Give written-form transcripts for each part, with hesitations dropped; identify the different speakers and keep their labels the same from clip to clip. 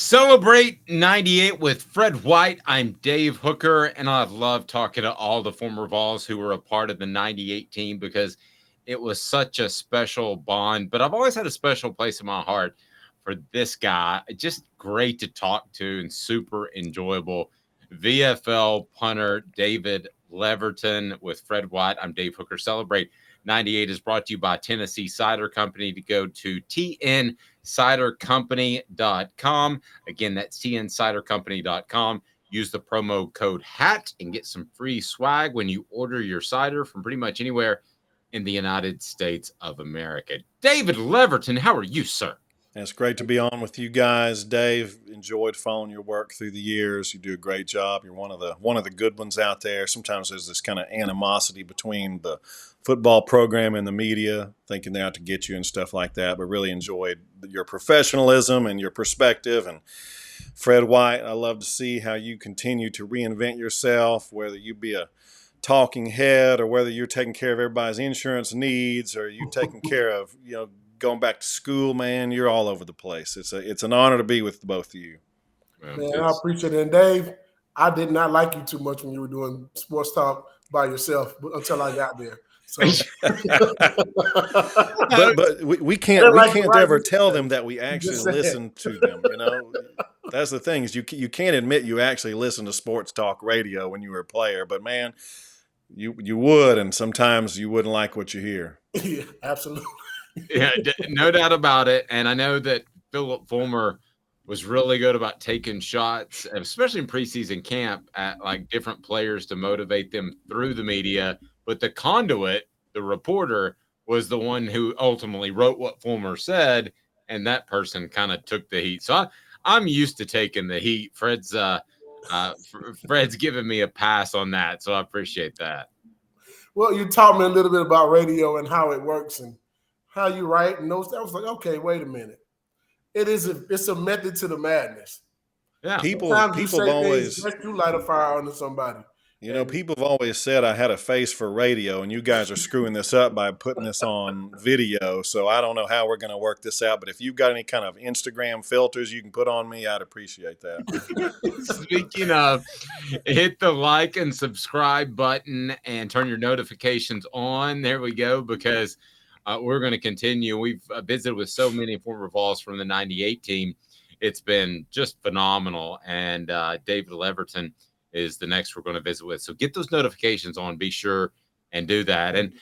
Speaker 1: Celebrate 98 with Fred White. I'm Dave Hooker, and I love talking to all the former Vols who were a part of the 98 team because it was such a special bond. But I've always had a special place in my heart for this guy. Just great to talk to and super enjoyable. VFL punter David Leaverton with Fred White. I'm Dave Hooker. Celebrate 98 is brought to you by Tennessee Cider Company. To go to tncidercompany.com. Again, that's tncidercompany.com. Use the promo code HAT and get some free swag when you order your cider from pretty much anywhere in the United States of America. David Leaverton, how are you, sir?
Speaker 2: It's great to be on with you guys, Dave. Enjoyed following your work through the years. You do a great job. You're one of the good ones out there. Sometimes there's this kind of animosity between the football program and the media, thinking they're out to get you and stuff like that. But really enjoyed your professionalism and your perspective. And Fred White, I love to see how you continue to reinvent yourself, whether you be a talking head or whether you're taking care of everybody's insurance needs or you taking care of, going back to school, man. You're all over the place. It's an honor to be with both of you.
Speaker 3: Man, I appreciate it. And Dave, I did not like you too much when you were doing sports talk by yourself until I got there. So.
Speaker 2: but we can't ever tell them that we actually listen to them. That's the thing is you can't admit you actually listen to sports talk radio when you were a player. But man, you would, and sometimes you wouldn't like what you hear.
Speaker 3: Yeah, absolutely.
Speaker 1: Yeah, no doubt about it. And I know that Philip Fulmer was really good about taking shots, especially in preseason camp, at like different players to motivate them through the media. But the conduit, the reporter, was the one who ultimately wrote what Fulmer said, and that person kind of took the heat. So I'm used to taking the heat. Fred's giving me a pass on that, so I appreciate that.
Speaker 3: Well, you taught me a little bit about radio and how it works and how you write and those. I was like, okay, wait a minute. It's a method to the madness.
Speaker 2: Yeah, people always
Speaker 3: you light a fire under somebody.
Speaker 2: People have always said I had a face for radio, and you guys are screwing this up by putting this on video. So I don't know how we're going to work this out. But if you've got any kind of Instagram filters you can put on me, I'd appreciate that.
Speaker 1: Speaking of, hit the like and subscribe button and turn your notifications on. There we go, because we're going to continue. We've visited with so many former Vols from the 98 team. It's been just phenomenal. And David Leaverton is the next we're going to visit with. So get those notifications on. Be sure and do that. And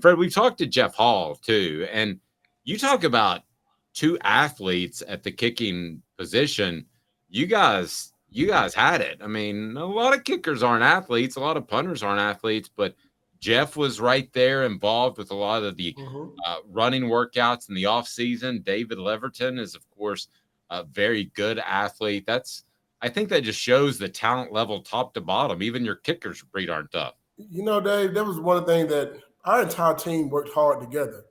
Speaker 1: Fred, we've talked to Jeff Hall too. And you talk about two athletes at the kicking position. You guys had it. I mean, a lot of kickers aren't athletes. A lot of punters aren't athletes, but Jeff was right there involved with a lot of the running workouts in the off season. David Leaverton is, of course, a very good athlete. I think that just shows the talent level top to bottom. Even your kickers are pretty darn tough.
Speaker 3: Dave, that was one thing that our entire team worked hard together.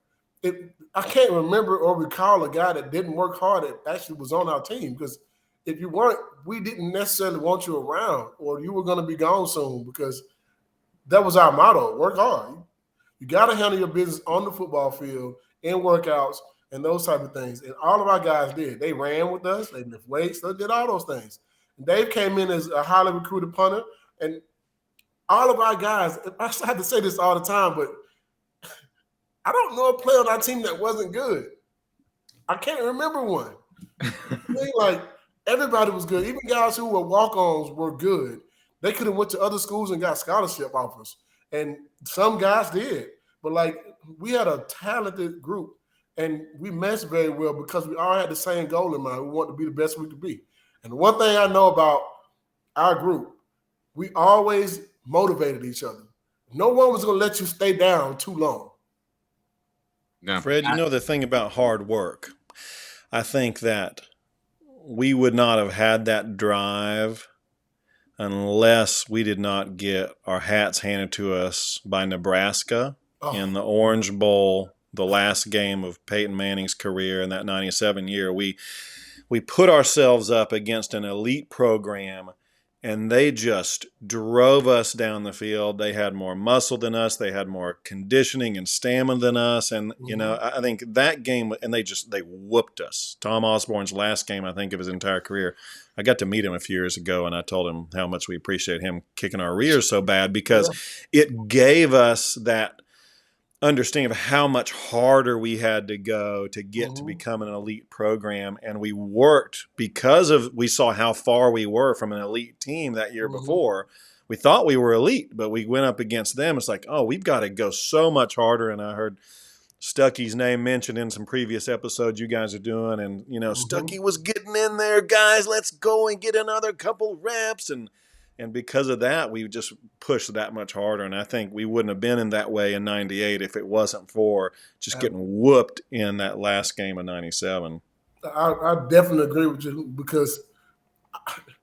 Speaker 3: I can't remember or recall a guy that didn't work hard that actually was on our team, because if you weren't, we didn't necessarily want you around or you were going to be gone soon, because that was our motto: work hard. You got to handle your business on the football field, in workouts, and those type of things. And all of our guys did. They ran with us. They lift weights. They did all those things. Dave came in as a highly recruited punter, and all of our guys, I have to say this all the time, but I don't know a player on our team that wasn't good. I can't remember one. Like, everybody was good. Even guys who were walk-ons were good. They could have went to other schools and got scholarship offers, and some guys did. But, we had a talented group, and we meshed very well because we all had the same goal in mind. We wanted to be the best we could be. And one thing I know about our group, we always motivated each other. No one was going to let you stay down too long.
Speaker 2: No. Fred, the thing about hard work, I think that we would not have had that drive unless we did not get our hats handed to us by Nebraska in the Orange Bowl, the last game of Peyton Manning's career in that 97 year. We put ourselves up against an elite program, and they just drove us down the field. They had more muscle than us. They had more conditioning and stamina than us. And, I think that game, and they whooped us. Tom Osborne's last game, I think, of his entire career. I got to meet him a few years ago, and I told him how much we appreciate him kicking our rears so bad because it gave us that understanding of how much harder we had to go to get to become an elite program. And we worked because we saw how far we were from an elite team that year before. We thought we were elite, but we went up against them. It's like, oh, we've got to go so much harder. And I heard Stuckey's name mentioned in some previous episodes you guys are doing. And, Stuckey was getting in there, guys, let's go and get another couple reps. And because of that, we just pushed that much harder. And I think we wouldn't have been in that way in 98 if it wasn't for just getting whooped in that last game of 97.
Speaker 3: I definitely agree with you because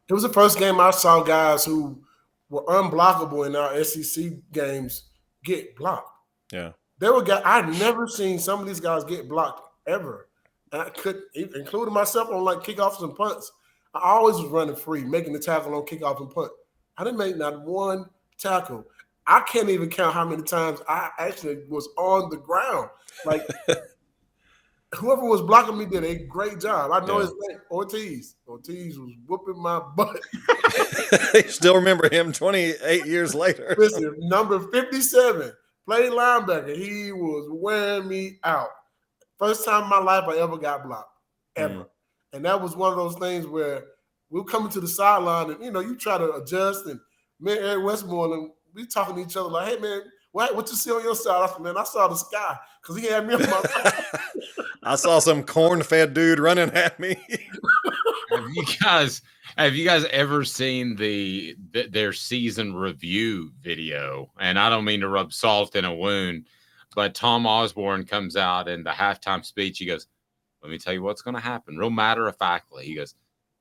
Speaker 3: it was the first game I saw guys who were unblockable in our SEC games get blocked.
Speaker 2: Yeah.
Speaker 3: There were guys, I'd never seen some of these guys get blocked ever. And I could, including myself on like kickoffs and punts. I always was running free, making the tackle on kickoff and punt. I didn't make not one tackle. I can't even count how many times I actually was on the ground. Like, whoever was blocking me did a great job. I know his name, Ortiz. Ortiz was whooping my butt.
Speaker 2: You still remember him 28 years later.
Speaker 3: Listen, number 57, played linebacker. He was wearing me out. First time in my life I ever got blocked, ever. And that was one of those things where we were coming to the sideline and, you try to adjust. And me and Eric Westmoreland, we talking to each other like, hey, man, what you see on your side? I said, man, I saw the sky because he had me on my back.
Speaker 2: I saw some corn-fed dude running at me.
Speaker 1: Have you guys ever seen their season review video? And I don't mean to rub salt in a wound, but Tom Osborne comes out in the halftime speech. He goes, let me tell you what's going to happen. Real matter-of-factly. He goes,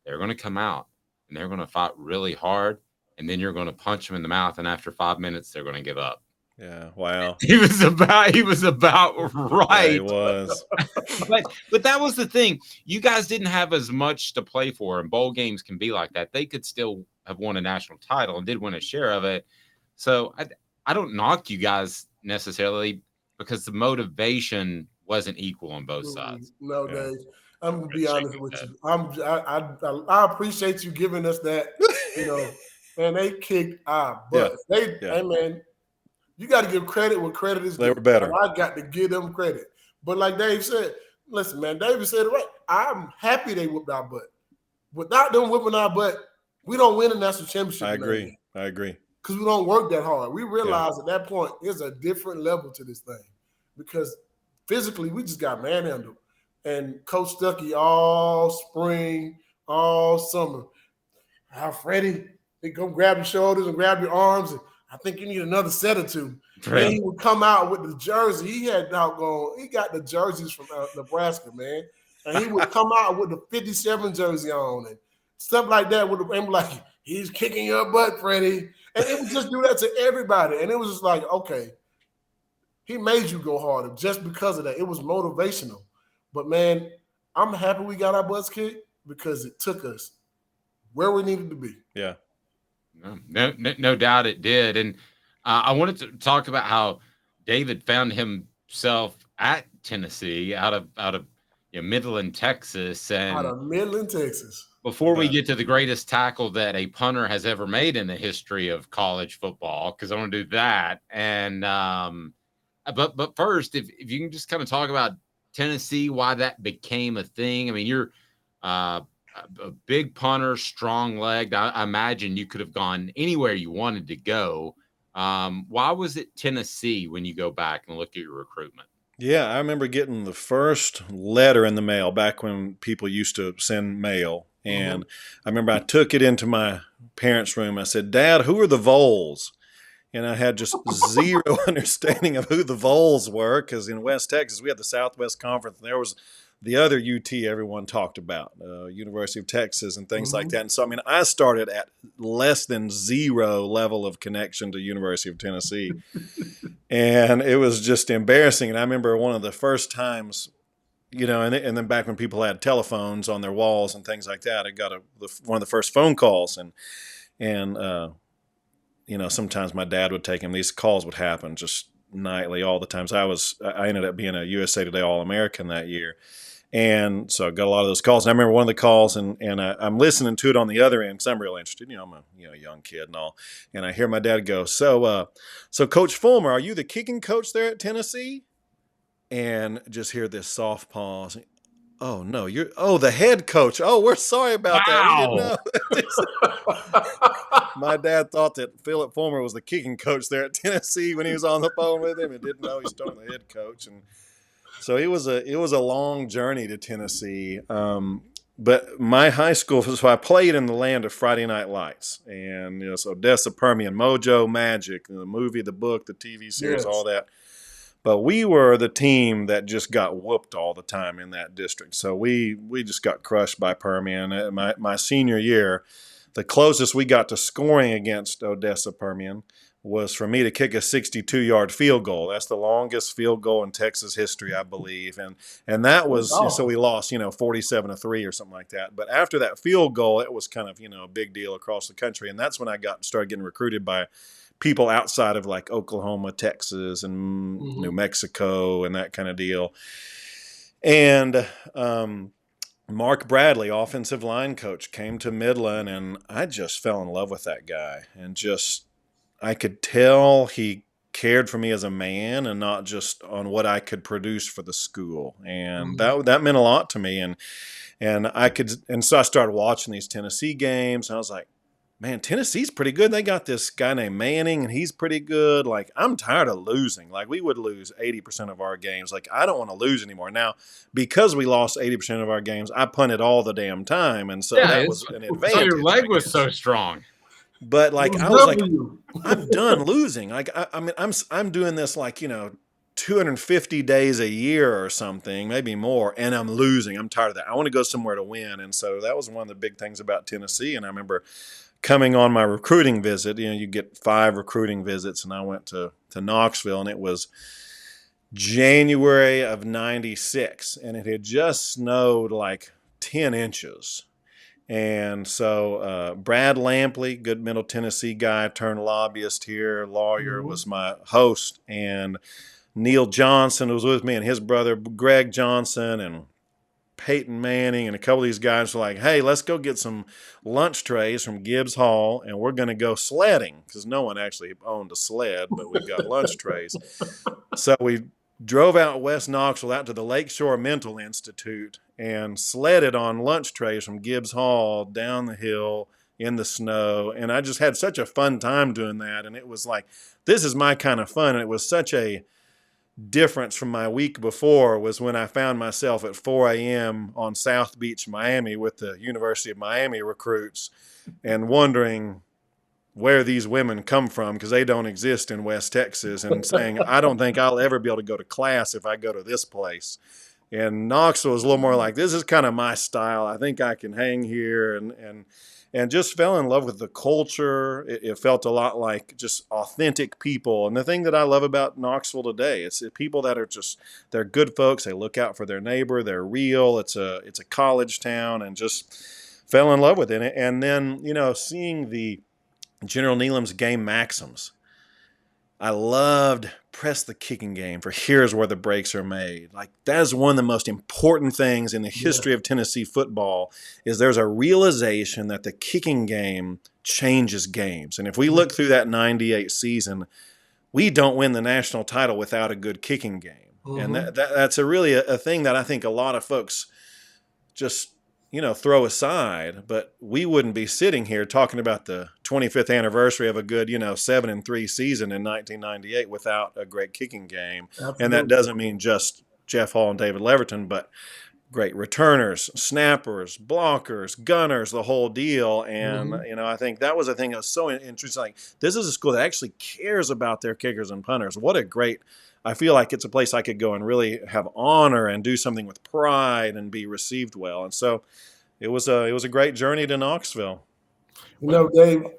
Speaker 1: they're going to come out, and they're going to fight really hard, and then you're going to punch them in the mouth, and after 5 minutes, they're going to give up.
Speaker 2: Yeah, wow.
Speaker 1: He was about right.
Speaker 2: Yeah, he was.
Speaker 1: but that was the thing. You guys didn't have as much to play for, and bowl games can be like that. They could still have won a national title and did win a share of it. So I don't knock you guys necessarily because the motivation wasn't equal on both sides.
Speaker 3: No, Dave. I'm gonna be honest with you. I appreciate you giving us that. Man, they kicked our butts. Hey, man, you got to give credit where credit is due.
Speaker 2: They were better.
Speaker 3: I got to give them credit. But like Dave said, listen, man, David said it right. I'm happy they whipped our butt. Without them whipping our butt, we don't win a national championship.
Speaker 2: I agree.
Speaker 3: Because we don't work that hard. We realize at that point there's a different level to this thing because physically we just got manhandled. And Coach Stuckey all spring, all summer. Freddie, they go grab your shoulders and grab your arms. And I think you need another set or two. Right. And he would come out with the jersey. He got the jerseys from Nebraska, man. And he would come out with the 57 jersey on and stuff like that. And like, he's kicking your butt, Freddie. And it would just do that to everybody. And it was just like, okay, he made you go harder just because of that. It was motivational. But, man, I'm happy we got our butts kicked because it took us where we needed to be.
Speaker 2: Yeah.
Speaker 1: No doubt it did. And I wanted to talk about how David found himself at Tennessee out of Midland, Texas. And
Speaker 3: out of Midland, Texas.
Speaker 1: Before we get to the greatest tackle that a punter has ever made in the history of college football, because I want to do that. And but first, if you can just kind of talk about Tennessee, why that became a thing. I mean, you're a big punter, strong-legged. I imagine you could have gone anywhere you wanted to go. Why was it Tennessee when you go back and look at your recruitment?
Speaker 2: Yeah, I remember getting the first letter in the mail back when people used to send mail. And I remember I took it into my parents' room. I said, Dad, who are the Vols? And I had just zero understanding of who the Vols were because in West Texas, we had the Southwest Conference. And there was the other UT everyone talked about, University of Texas and things like that. And so, I mean, I started at less than zero level of connection to University of Tennessee. And it was just embarrassing. And I remember one of the first times, and then back when people had telephones on their walls and things like that, I got one of the first phone calls. And And, sometimes my dad would take him. These calls would happen just nightly all the times. I ended up being a USA Today All-American that year. And so I got a lot of those calls. And I remember one of the calls, and I'm listening to it on the other end because I'm real interested. I'm a young kid and all. And I hear my dad go, so Coach Fulmer, are you the kicking coach there at Tennessee? And just hear this soft pause. Oh, no, the head coach. Oh, we're sorry about that. We didn't know. My dad thought that Philip Fulmer was the kicking coach there at Tennessee when he was on the phone with him and didn't know he's starting the head coach. And so it was a long journey to Tennessee. But my high school, so I played in the land of Friday Night Lights. And, so Odessa, Permian, Mojo, Magic, the movie, the book, the TV series, all that. But we were the team that just got whooped all the time in that district. So we just got crushed by Permian. My senior year, the closest we got to scoring against Odessa Permian was for me to kick a 62-yard field goal. That's the longest field goal in Texas history, I believe. And that was so we lost, 47-3 or something like that. But after that field goal, it was kind of, a big deal across the country. And that's when I started getting recruited by people outside of like Oklahoma, Texas, and New Mexico and that kind of deal. And Mark Bradley, offensive line coach, came to Midland, and I just fell in love with that guy. And I could tell he cared for me as a man and not just on what I could produce for the school. And that meant a lot to me. And so I started watching these Tennessee games, and I was like, man, Tennessee's pretty good. They got this guy named Manning, and he's pretty good. Like, I'm tired of losing. Like, we would lose 80% of our games. Like, I don't want to lose anymore. Now, because we lost 80% of our games, I punted all the damn time, and so that was an advantage.
Speaker 1: So your leg was so strong.
Speaker 2: But like, I was like, I'm done losing. Like, I'm doing this like 250 days a year or something, maybe more, and I'm losing. I'm tired of that. I want to go somewhere to win, and so that was one of the big things about Tennessee. And I remember coming on my recruiting visit, you get 5 recruiting visits, and I went to Knoxville, and it was January of 96, and it had just snowed like 10 inches. And so Brad Lampley, good Middle Tennessee guy, turned lobbyist here, lawyer, was my host, and Neil Johnson was with me, and his brother Greg Johnson, and Peyton Manning, and a couple of these guys were like, hey, let's go get some lunch trays from Gibbs Hall, and we're going to go sledding, because no one actually owned a sled, but we've got lunch trays. So we drove out West Knoxville out to the Lakeshore Mental Institute and sledded on lunch trays from Gibbs Hall down the hill in the snow. And I just had such a fun time doing that. And it was like, this is my kind of fun. And it was such a difference from my week before was when I found myself at 4 a.m. on South Beach, Miami with the University of Miami recruits and wondering where these women come from because they don't exist in West Texas, and saying, I don't think I'll ever be able to go to class if I go to this place. And Knoxville was a little more like, this is kind of my style. I think I can hang here, and just fell in love with the culture. It felt a lot like just authentic people. And the thing that I love about Knoxville today, it's people that are they're good folks. They look out for their neighbor. They're real. It's a college town, and just fell in love with it. And then, seeing the General Neelam's game maxims. I loved press the kicking game for here's where the breaks are made. Like, that is one of the most important things in the history of Tennessee football is there's a realization that the kicking game changes games. And if we look through that 98 season, we don't win the national title without a good kicking game. And that's really a thing that I think a lot of folks just throw aside, but we wouldn't be sitting here talking about the 25th anniversary of a good, 7-3 season in 1998 without a great kicking game. Absolutely. And that doesn't mean just Jeff Hall and David Leaverton, but great returners, snappers, blockers, gunners, the whole deal. And, I think that was a thing that was so interesting. Like, this is a school that actually cares about their kickers and punters. I feel like it's a place I could go and really have honor and do something with pride and be received well. And so it was a great journey to Knoxville.
Speaker 3: David,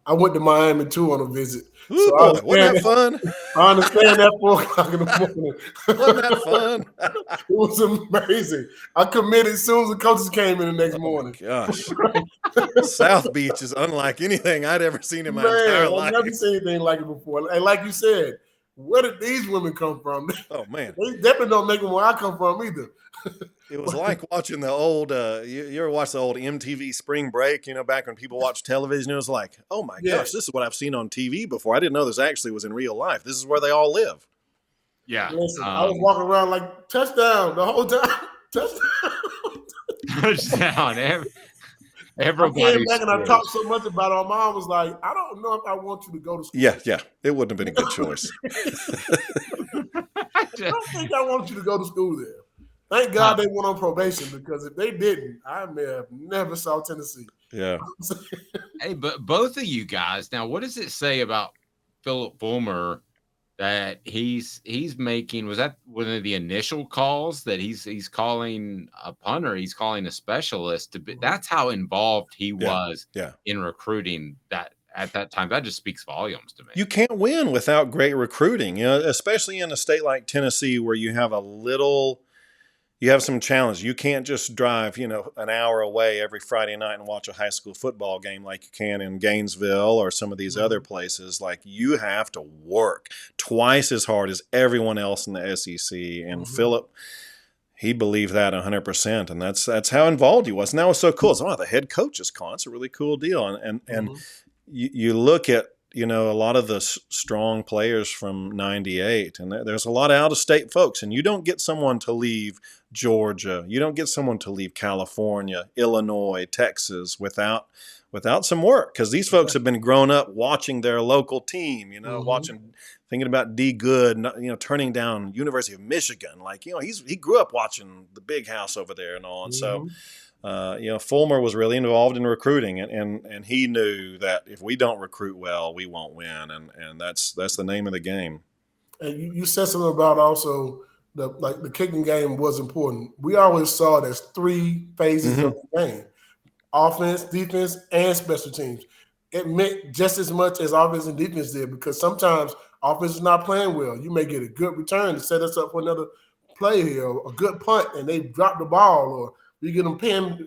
Speaker 3: I went to Miami too on a visit.
Speaker 2: Ooh, so boy, wasn't that fun?
Speaker 3: I understand that 4 o'clock in the morning.
Speaker 2: Wasn't that fun?
Speaker 3: It was amazing. I committed as soon as the coaches came in the next morning.
Speaker 2: Gosh. South Beach is unlike anything I'd ever seen in my entire life.
Speaker 3: I've never seen anything like it before. And like you said, where did these women come from?
Speaker 2: Oh, man.
Speaker 3: They definitely don't make them where I come from either.
Speaker 2: It was like watching the old, you ever watch the old MTV Spring Break, back when people watched television? It was like, oh my gosh, this is what I've seen on TV before. I didn't know this actually was in real life. This is where they all live.
Speaker 1: Yeah.
Speaker 3: Listen, I was walking around like, touchdown the whole time.
Speaker 1: Touchdown. Everybody.
Speaker 3: I came back and I talked so much about it. My mom was like, I don't know if I want you to go to school.
Speaker 2: Yeah. It wouldn't have been a good choice.
Speaker 3: I don't think I want you to go to school there. Thank God they went on probation, because if they didn't, I may have never saw Tennessee.
Speaker 2: Yeah.
Speaker 1: Hey, but both of you guys, now what does it say about Philip Fulmer that he's making? Was that one of the initial calls that he's calling a punter, he's calling a specialist to be? That's how involved he was in recruiting that at that time. That just speaks volumes to me.
Speaker 2: You can't win without great recruiting, especially in a state like Tennessee where you have some challenge. You can't just drive, an hour away every Friday night and watch a high school football game like you can in Gainesville or some of these other places. Like, you have to work twice as hard as everyone else in the SEC. And Philip, he believed that 100%. And that's how involved he was. And that was so cool. It's the head coach is calling. It's a really cool deal. And you look at, a lot of the strong players from 98, and there's a lot of out-of-state folks, and you don't get someone to leave Georgia. You don't get someone to leave California, Illinois, Texas without some work, because these folks have been grown up watching their local team, thinking about D. Good, turning down University of Michigan. Like, he grew up watching the Big House over there and all. And so, Fulmer was really involved in recruiting, and he knew that if we don't recruit well, we won't win, and that's the name of the game.
Speaker 3: And you said something about also the kicking game was important. We always saw it as 3 phases of the game: offense, defense, and special teams. It meant just as much as offense and defense did, because sometimes offense is not playing well. You may get a good return to set us up for another play here, or a good punt, and they drop the ball, or we get them pinned,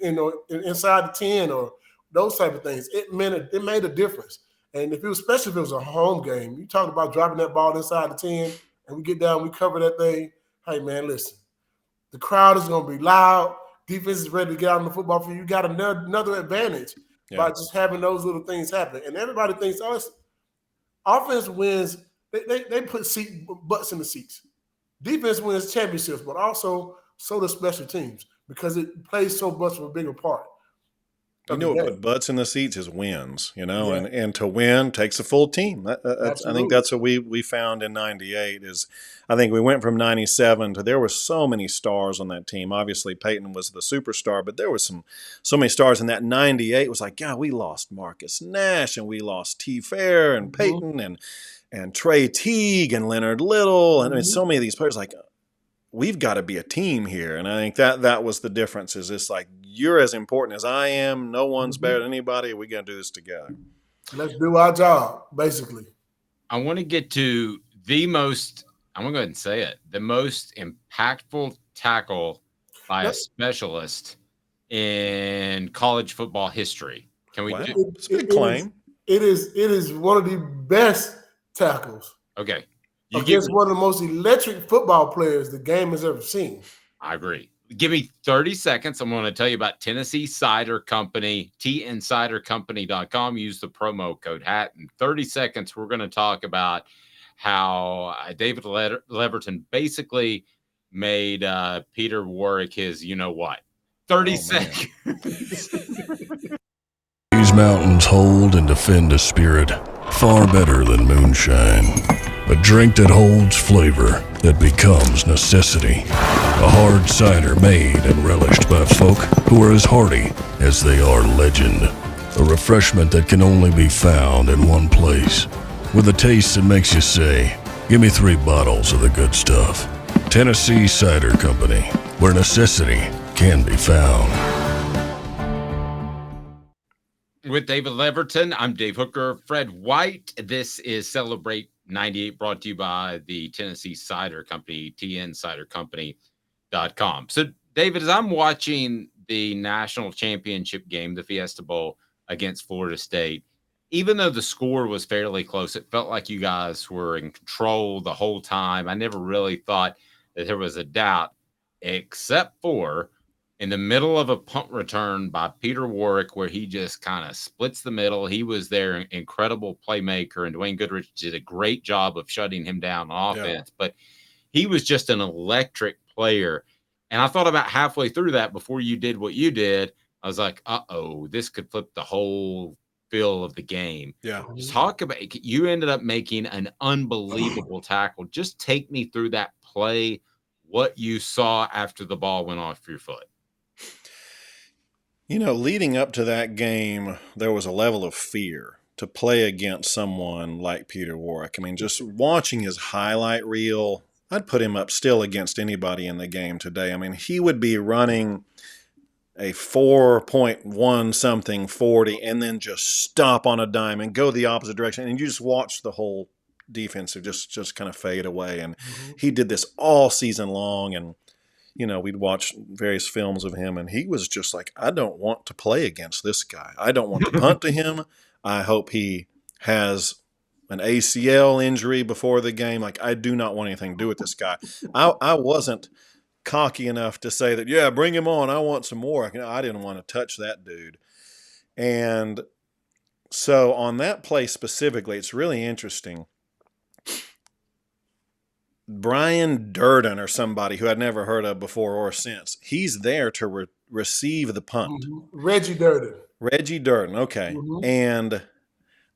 Speaker 3: inside the 10, or those type of things. It made a difference. And especially if it was a home game, you talk about dropping that ball inside the 10, and we get down, we cover that thing. Hey, man, listen, the crowd is going to be loud. Defense is ready to get out on the football field. You got another advantage by just having those little things happen. And everybody thinks, offense wins. They put butts in the seats. Defense wins championships, but also so does special teams, because it plays so much of a bigger part.
Speaker 2: What put butts in the seats is wins, and to win takes a full team. I think that's what we found in 98 is, I think we went from 97 to, there were so many stars on that team. Obviously Peyton was the superstar, but there was so many stars in that 98. Was like, God, we lost Marcus Nash, and we lost T. Fair and Peyton and Trey Teague and Leonard Little. And I mean, so many of these players, like, we've got to be a team here. And I think that was the difference, is it's like, you're as important as I am. No one's better than anybody. We're going to do this together.
Speaker 3: Let's do our job, basically.
Speaker 1: I want to get to I'm going to go ahead and say it, the most impactful tackle by a specialist in college football history. Can we do
Speaker 2: it's a good claim?
Speaker 3: It is one of the best tackles.
Speaker 1: Okay.
Speaker 3: Against one of the most electric football players the game has ever seen.
Speaker 1: I agree. Give me 30 seconds. I'm going to tell you about Tennessee Cider Company, tinsidercompany.com. Use the promo code HAT. In 30 seconds, we're going to talk about how David Leaverton basically made Peter Warrick his you-know-what. 30 seconds.
Speaker 4: These mountains hold and defend a spirit far better than moonshine. A drink that holds flavor that becomes necessity. A hard cider made and relished by folk who are as hearty as they are legend. A refreshment that can only be found in one place. With a taste that makes you say, give me 3 bottles of the good stuff. Tennessee Cider Company, where necessity can be found.
Speaker 1: With David Leaverton, I'm Dave Hooker. Fred White. This is Celebrate 98, brought to you by the Tennessee Cider Company, tncidercompany.com. So, David, as I'm watching the national championship game, the Fiesta Bowl against Florida State, even though the score was fairly close, it felt like you guys were in control the whole time. I never really thought that there was a doubt, except for in the middle of a punt return by Peter Warrick, where he just kind of splits the middle. He was their incredible playmaker, and Dwayne Goodrich did a great job of shutting him down on offense. But he was just an electric player. And I thought about halfway through that, before you did what you did, I was like, uh-oh, this could flip the whole feel of the game.
Speaker 2: Yeah.
Speaker 1: Just talk about, you ended up making an unbelievable tackle. Just take me through that play, what you saw after the ball went off your foot.
Speaker 2: You know, leading up to that game, there was a level of fear to play against someone like Peter Warrick. I mean, just watching his highlight reel, I'd put him up still against anybody in the game today. I mean, he would be running a 4.1 something 40 and then just stop on a dime and go the opposite direction. And you just watch the whole defense just kind of fade away. And he did this all season long. And you know, we'd watch various films of him, and he was just like, I don't want to play against this guy. I don't want to punt to him. I hope he has an ACL injury before the game. Like, I do not want anything to do with this guy. I wasn't cocky enough to say that, yeah, bring him on. I want some more. I didn't want to touch that dude. And so on that play specifically, it's really interesting. Brian Durden or somebody who I'd never heard of before or since, he's there to receive the punt.
Speaker 3: Reggie Durden.
Speaker 2: Okay. And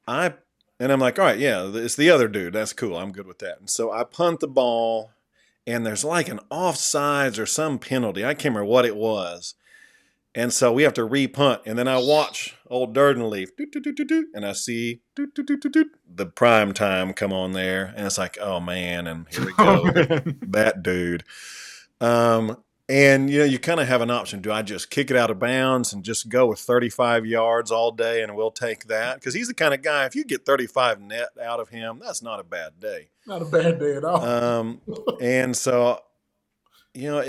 Speaker 2: I'm like, all right, yeah, it's the other dude. That's cool. I'm good with that. And so I punt the ball, and there's like an offsides or some penalty. I can't remember what it was. And so we have to re-punt. And then I watch old Durden leave. And I see the prime time come on there. And it's like, oh, man. And here we go. That dude. And, you know, you kind of have an option. Do I just kick it out of bounds and just go with 35 yards all day and we'll take that? Because he's the kind of guy, if you get 35 net out of him, that's not a bad day.
Speaker 3: Not a bad day at all.
Speaker 2: And so, you know,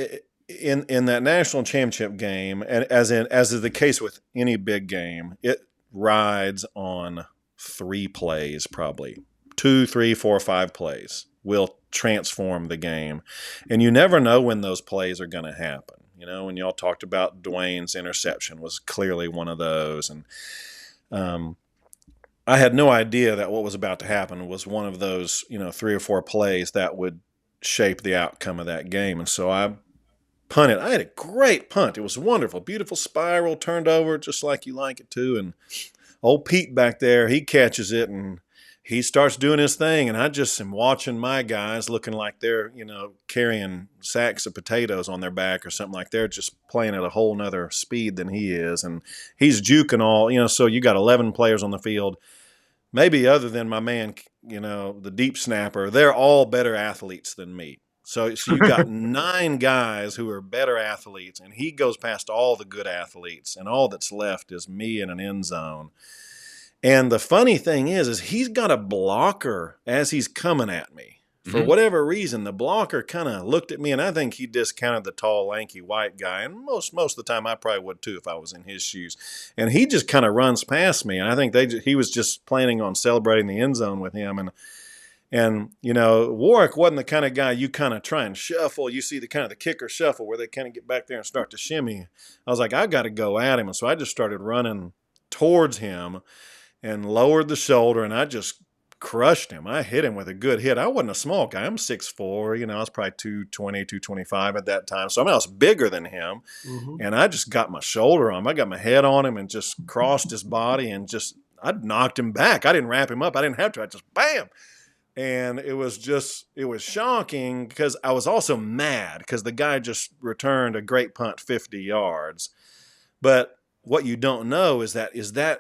Speaker 2: in that national championship game, and as is the case with any big game, it rides on 3 plays, probably 2, 3, 4, 5 plays will transform the game, and you never know when those plays are going to happen. You know, when y'all talked about Dwayne's interception was clearly one of those, and I had no idea that what was about to happen was one of those, you know, 3 or 4 plays that would shape the outcome of that game, and so I punted. I had a great punt. It was wonderful. Beautiful spiral, turned over just like you like it to. And old Pete back there, he catches it and he starts doing his thing. And I just am watching my guys looking like they're, you know, carrying sacks of potatoes on their back or something like they're just playing at a whole nother speed than he is. And he's juking all, you know, so you got 11 players on the field. Maybe other than my man, you know, the deep snapper, they're all better athletes than me. So you got 9 guys who are better athletes, and he goes past all the good athletes, and all that's left is me in an end zone. And the funny thing is he's got a blocker as he's coming at me. For whatever reason, the blocker kind of looked at me, and I think he discounted the tall, lanky, white guy. And most of the time, I probably would too if I was in his shoes. And he just kind of runs past me, and I think he was just planning on celebrating the end zone with him. And, you know, Warrick wasn't the kind of guy you kind of try and shuffle. You see the kind of the kicker shuffle where they kind of get back there and start to shimmy. I was like, I got to go at him. And so I just started running towards him and lowered the shoulder, and I just crushed him. I hit him with a good hit. I wasn't a small guy. I'm 6'4", you know, I was probably 220, 225 at that time. So I was bigger than him. And I just got my shoulder on him. I got my head on him and just crossed his body and just, I knocked him back. I didn't wrap him up. I didn't have to. I just, bam. And it was shocking because I was also mad because the guy just returned a great punt 50 yards. But what you don't know is that,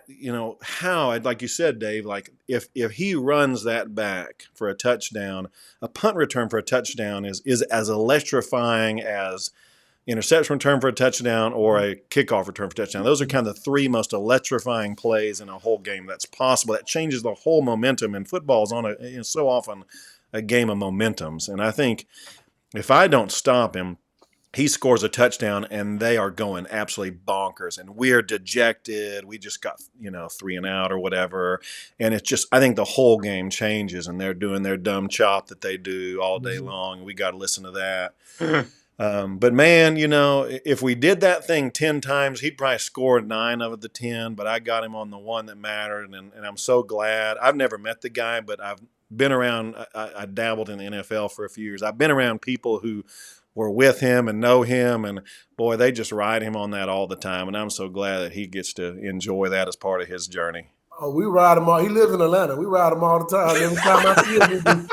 Speaker 2: you know, how, like you said, Dave, like if he runs that back for a touchdown, a punt return for a touchdown is as electrifying as interception return for a touchdown or a kickoff return for a touchdown. Those are kind of the three most electrifying plays in a whole game that's possible. That changes the whole momentum. And football is on so often a game of momentums. And I think if I don't stop him, he scores a touchdown and they are going absolutely bonkers and we're dejected. We just got, 3 and out or whatever. And it's just, I think the whole game changes and they're doing their dumb chop that they do all day long. We got to listen to that. But man, if we did that thing 10 times, he'd probably score 9 of the 10, but I got him on the one that mattered. And I'm so glad. I've never met the guy, but I've been around, I dabbled in the NFL for a few years. I've been around people who were with him and know him, and boy, they just ride him on that all the time. And I'm so glad that he gets to enjoy that as part of his journey.
Speaker 3: Oh, we ride him all. He lives in Atlanta. We ride him all the time. Every time I see him.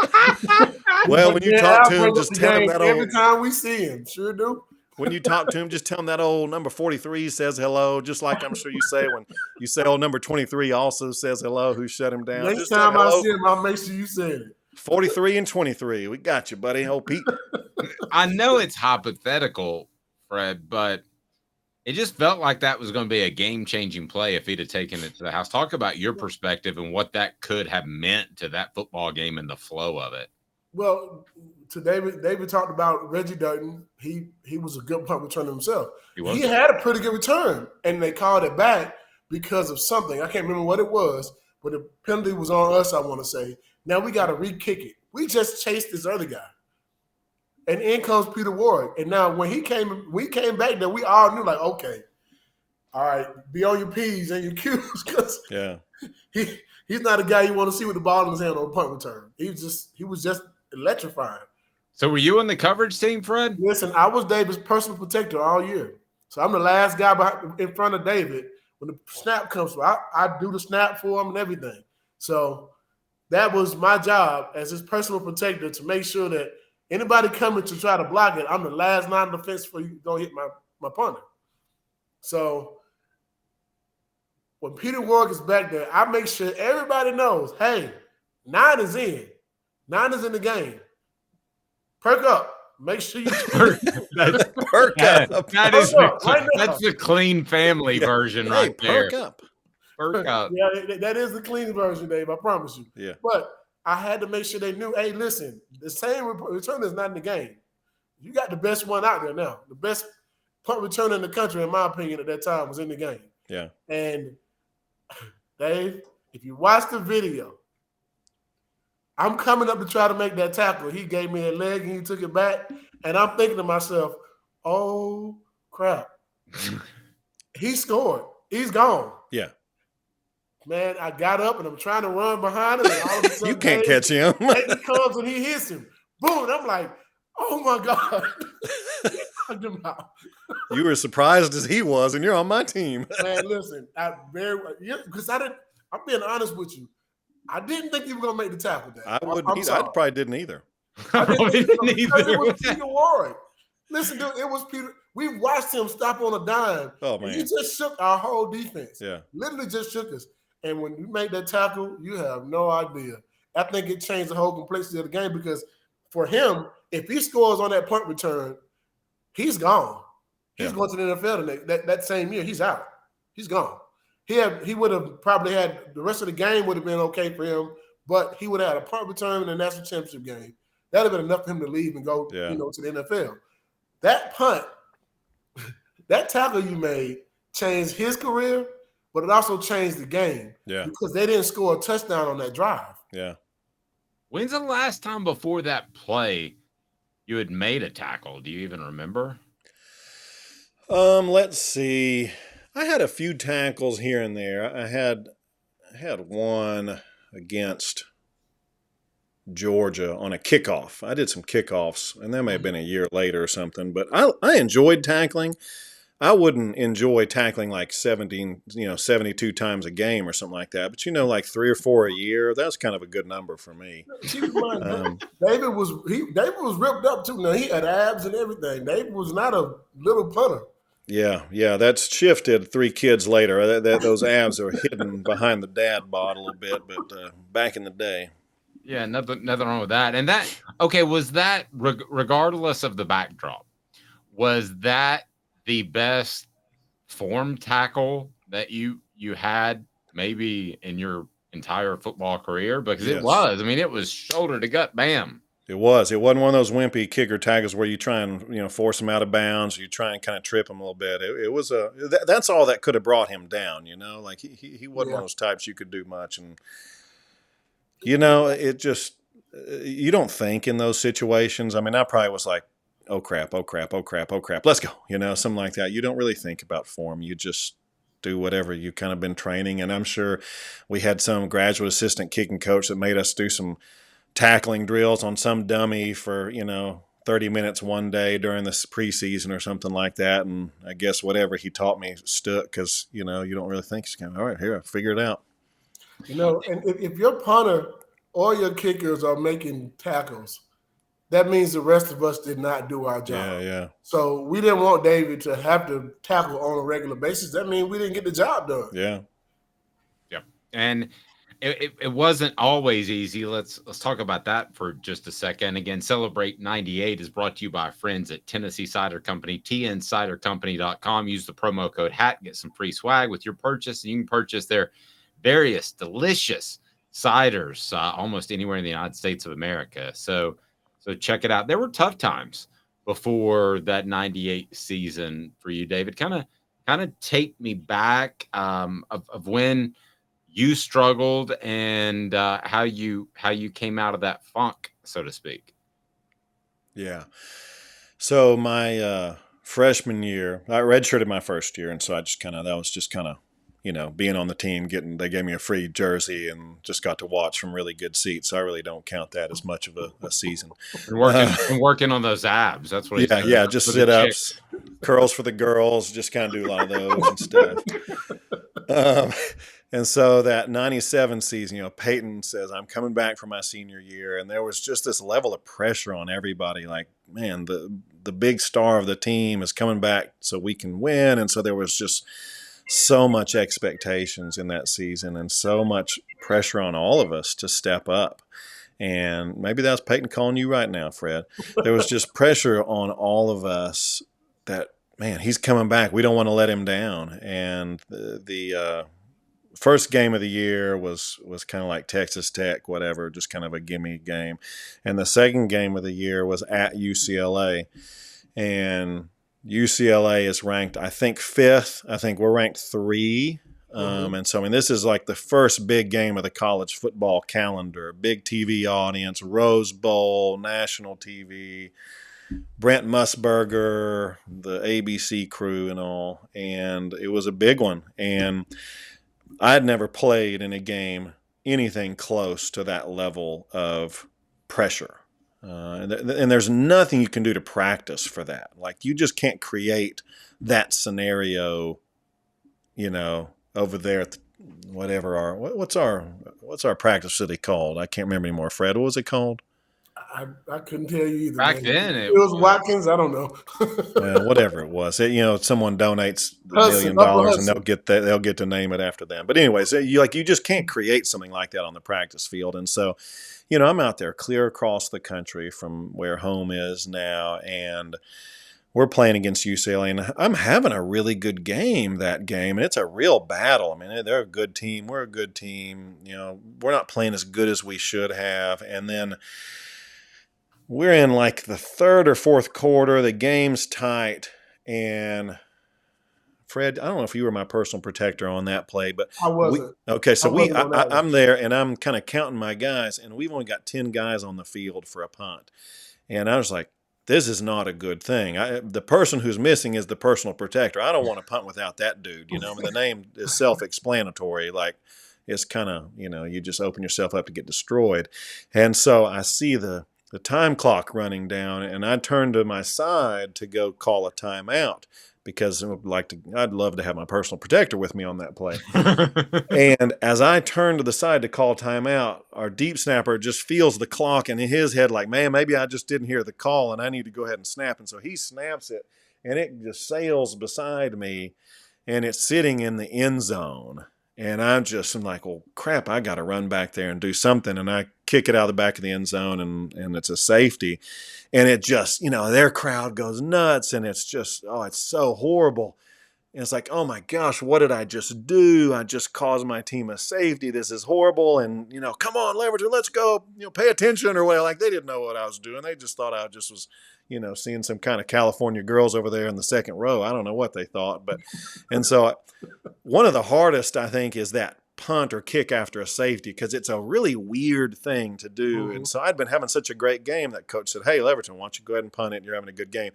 Speaker 2: Well, when you talk to him, just tell him that
Speaker 3: every time we see him. Sure do.
Speaker 2: When you talk to him, just tell him that old number 43 says hello, just like I'm sure you say when you say old number 23 also says hello, who shut him down.
Speaker 3: Next
Speaker 2: just
Speaker 3: time I see him, I'll make sure you say it.
Speaker 2: 43 and 23. We got you, buddy. Oh, Pete.
Speaker 1: I know it's hypothetical, Fred, but it just felt like that was going to be a game-changing play if he'd have taken it to the house. Talk about your perspective and what that could have meant to that football game and the flow of it.
Speaker 3: Well, to David talked about Reggie Dutton. He was a good punt returner himself. He had a pretty good return, and they called it back because of something. I can't remember what it was, but the penalty was on us, I want to say. Now we got to re-kick it. We just chased this other guy. And in comes Peter Warrick. And now when we came back there, we all knew, like, okay, all right, be on your P's and your Q's, because he's not a guy you want to see with the ball in his hand on a punt return. He was just electrifying.
Speaker 1: So were you on the coverage team, Fred?
Speaker 3: Listen, I was David's personal protector all year. So I'm the last guy in front of David when the snap comes through. I do the snap for him and everything. So that was my job as his personal protector, to make sure that anybody coming to try to block it, I'm the last line of defense for you don't hit my punter. So when Peter Warrick is back there, I make sure everybody knows, hey, 9 is in. 9 is in the game. Perk up. Make sure you perk
Speaker 1: up. That's the clean family version right there.
Speaker 2: Perk up.
Speaker 1: Perk up.
Speaker 3: Yeah, that is the clean version, Dave. I promise you.
Speaker 2: Yeah.
Speaker 3: But I had to make sure they knew, hey, listen, the same returner is not in the game. You got the best one out there now. The best punt returner in the country, in my opinion, at that time was in the game.
Speaker 2: Yeah.
Speaker 3: And Dave, if you watch the video, I'm coming up to try to make that tackle. He gave me a leg and he took it back. And I'm thinking to myself, oh, crap. He scored. He's gone.
Speaker 2: Yeah.
Speaker 3: Man, I got up and I'm trying to run behind him. And all of a sudden,
Speaker 2: you can't catch him.
Speaker 3: He comes and he hits him. Boom. And I'm like, oh, my God. Knocked him out.
Speaker 2: You were surprised as he was, and you're on my team.
Speaker 3: Man, listen, because I'm being honest with you. I didn't think you were going to make the tackle there.
Speaker 2: I wouldn't either. I probably didn't either.
Speaker 3: I didn't either. It was Peter Warrick. Listen, dude, it was Peter. We watched him stop on a dime.
Speaker 2: Oh, man.
Speaker 3: He just shook our whole defense.
Speaker 2: Yeah.
Speaker 3: Literally just shook us. And when you make that tackle, you have no idea. I think it changed the whole complexity of the game, because for him, if he scores on that punt return, he's gone. He's going to the NFL that same year. He's out. He's gone. He would have probably had the rest of the game would have been okay for him, but he would have had a punt return in the national championship game. That would have been enough for him to leave and go, to the NFL. That punt, that tackle you made changed his career, but it also changed the game.
Speaker 2: Yeah.
Speaker 3: Because they didn't score a touchdown on that drive.
Speaker 2: Yeah.
Speaker 1: When's the last time before that play you had made a tackle? Do you even remember?
Speaker 2: Let's see. I had a few tackles here and there. I had one against Georgia on a kickoff. I did some kickoffs, and that may have been a year later or something. But I enjoyed tackling. I wouldn't enjoy tackling like 72 times a game or something like that. But like 3 or 4 a year, that's kind of a good number for me.
Speaker 3: David was ripped up too. Now he had abs and everything. David was not a little punter.
Speaker 2: Yeah, that's shifted 3 kids later. Those abs are hidden behind the dad bod a little bit, but back in the day.
Speaker 1: Yeah, nothing wrong with that. And that, okay, was that regardless of the backdrop? Was that the best form tackle that you had maybe in your entire football career? Because it
Speaker 2: Yes.
Speaker 1: was. I mean, it was shoulder to gut, bam.
Speaker 2: It was. It wasn't one of those wimpy kicker tackles where you try and force him out of bounds. You try and kind of trip him a little bit. It was that's all that could have brought him down. Like he wasn't one of those types you could do much. And it just you don't think in those situations. I mean, I probably was like, oh crap, oh crap, oh crap, oh crap, let's go. Something like that. You don't really think about form. You just do whatever you kind of been training. And I'm sure we had some graduate assistant kicking coach that made us do some tackling drills on some dummy for 30 minutes one day during this preseason or something like that. And I guess whatever he taught me stuck because you don't really think it's kind of all right, here, figure it out.
Speaker 3: And if your punter or your kickers are making tackles, that means the rest of us did not do our job.
Speaker 2: Yeah.
Speaker 3: So we didn't want David to have to tackle on a regular basis. That means we didn't get the job done.
Speaker 2: Yeah.
Speaker 1: And it wasn't always easy. Let's talk about that for just a second. Again, Celebrate 98 is brought to you by friends at Tennessee Cider Company, tncidercompany.com. Use the promo code HAT, get some free swag with your purchase. And you can purchase their various delicious ciders almost anywhere in the United States of America. So check it out. There were tough times before that 98 season for you, David. Kind of take me back of when you struggled and how you came out of that funk, so to speak.
Speaker 2: Yeah. So my freshman year, I redshirted my first year, and so that was just being on the team. They gave me a free jersey and just got to watch from really good seats. So I really don't count that as much of a season.
Speaker 1: Working on those abs. That's what.
Speaker 2: Yeah. Just sit ups, curls for the girls. Just kind of do a lot of those and stuff. And so that 97 season, Peyton says, I'm coming back for my senior year. And there was just this level of pressure on everybody. Like, man, the big star of the team is coming back so we can win. And so there was just so much expectations in that season and so much pressure on all of us to step up. And maybe that's Peyton calling you right now, Fred. There was just pressure on all of us that, man, he's coming back. We don't want to let him down. And the first game of the year was kind of like Texas Tech, whatever, just kind of a gimme game. And the second game of the year was at UCLA. And UCLA is ranked, I think, 5th. I think we're ranked 3. And so, I mean, this is like the first big game of the college football calendar. Big TV audience, Rose Bowl, national TV, Brent Musburger, the ABC crew and all. And it was a big one. And I had never played in a game anything close to that level of pressure. And there's nothing you can do to practice for that. Like, you just can't create that scenario, over there at what's our practice city called? I can't remember anymore. Fred, what was it called?
Speaker 3: I couldn't tell you either.
Speaker 1: Back then,
Speaker 3: it was Watkins. I don't know.
Speaker 2: Whatever it was, someone donates $1 million and they'll get to name it after them. But anyways, you just can't create something like that on the practice field. And so, I'm out there clear across the country from where home is now, and we're playing against UCLA, and I'm having a really good game that game, and it's a real battle. I mean, they're a good team. We're a good team. We're not playing as good as we should have, and then we're in like the third or fourth quarter. The game's tight, and Fred, I don't know if you were my personal protector on that play, but
Speaker 3: I wasn't.
Speaker 2: I'm there, and I'm kind of counting my guys, and we've only got 10 guys on the field for a punt, and I was like, this is not a good thing. The person who's missing is the personal protector. I don't want to punt without that dude. I mean, the name is self-explanatory. Like, it's kind of, you just open yourself up to get destroyed. And so I see the time clock running down, and I turn to my side to go call a timeout because I'd love to have my personal protector with me on that play. And as I turn to the side to call timeout, our deep snapper just feels the clock in his head like, man, maybe I just didn't hear the call and I need to go ahead and snap. And so he snaps it, and it just sails beside me, and it's sitting in the end zone. And I'm like, well, crap, I got to run back there and do something. And I kick it out of the back of the end zone, and it's a safety. And it just, their crowd goes nuts, and it's just, oh, it's so horrible. And it's like, oh my gosh, what did I just do? I just caused my team a safety. This is horrible. And, come on, Leaverton, let's go, pay attention or whatever. Like, they didn't know what I was doing. They just thought I just was, seeing some kind of California girls over there in the second row. I don't know what they thought. And so one of the hardest, I think, is that punt or kick after a safety, because it's a really weird thing to do. And so I'd been having such a great game that coach said, hey, Leaverton, why don't you go ahead and punt it? You're having a good game.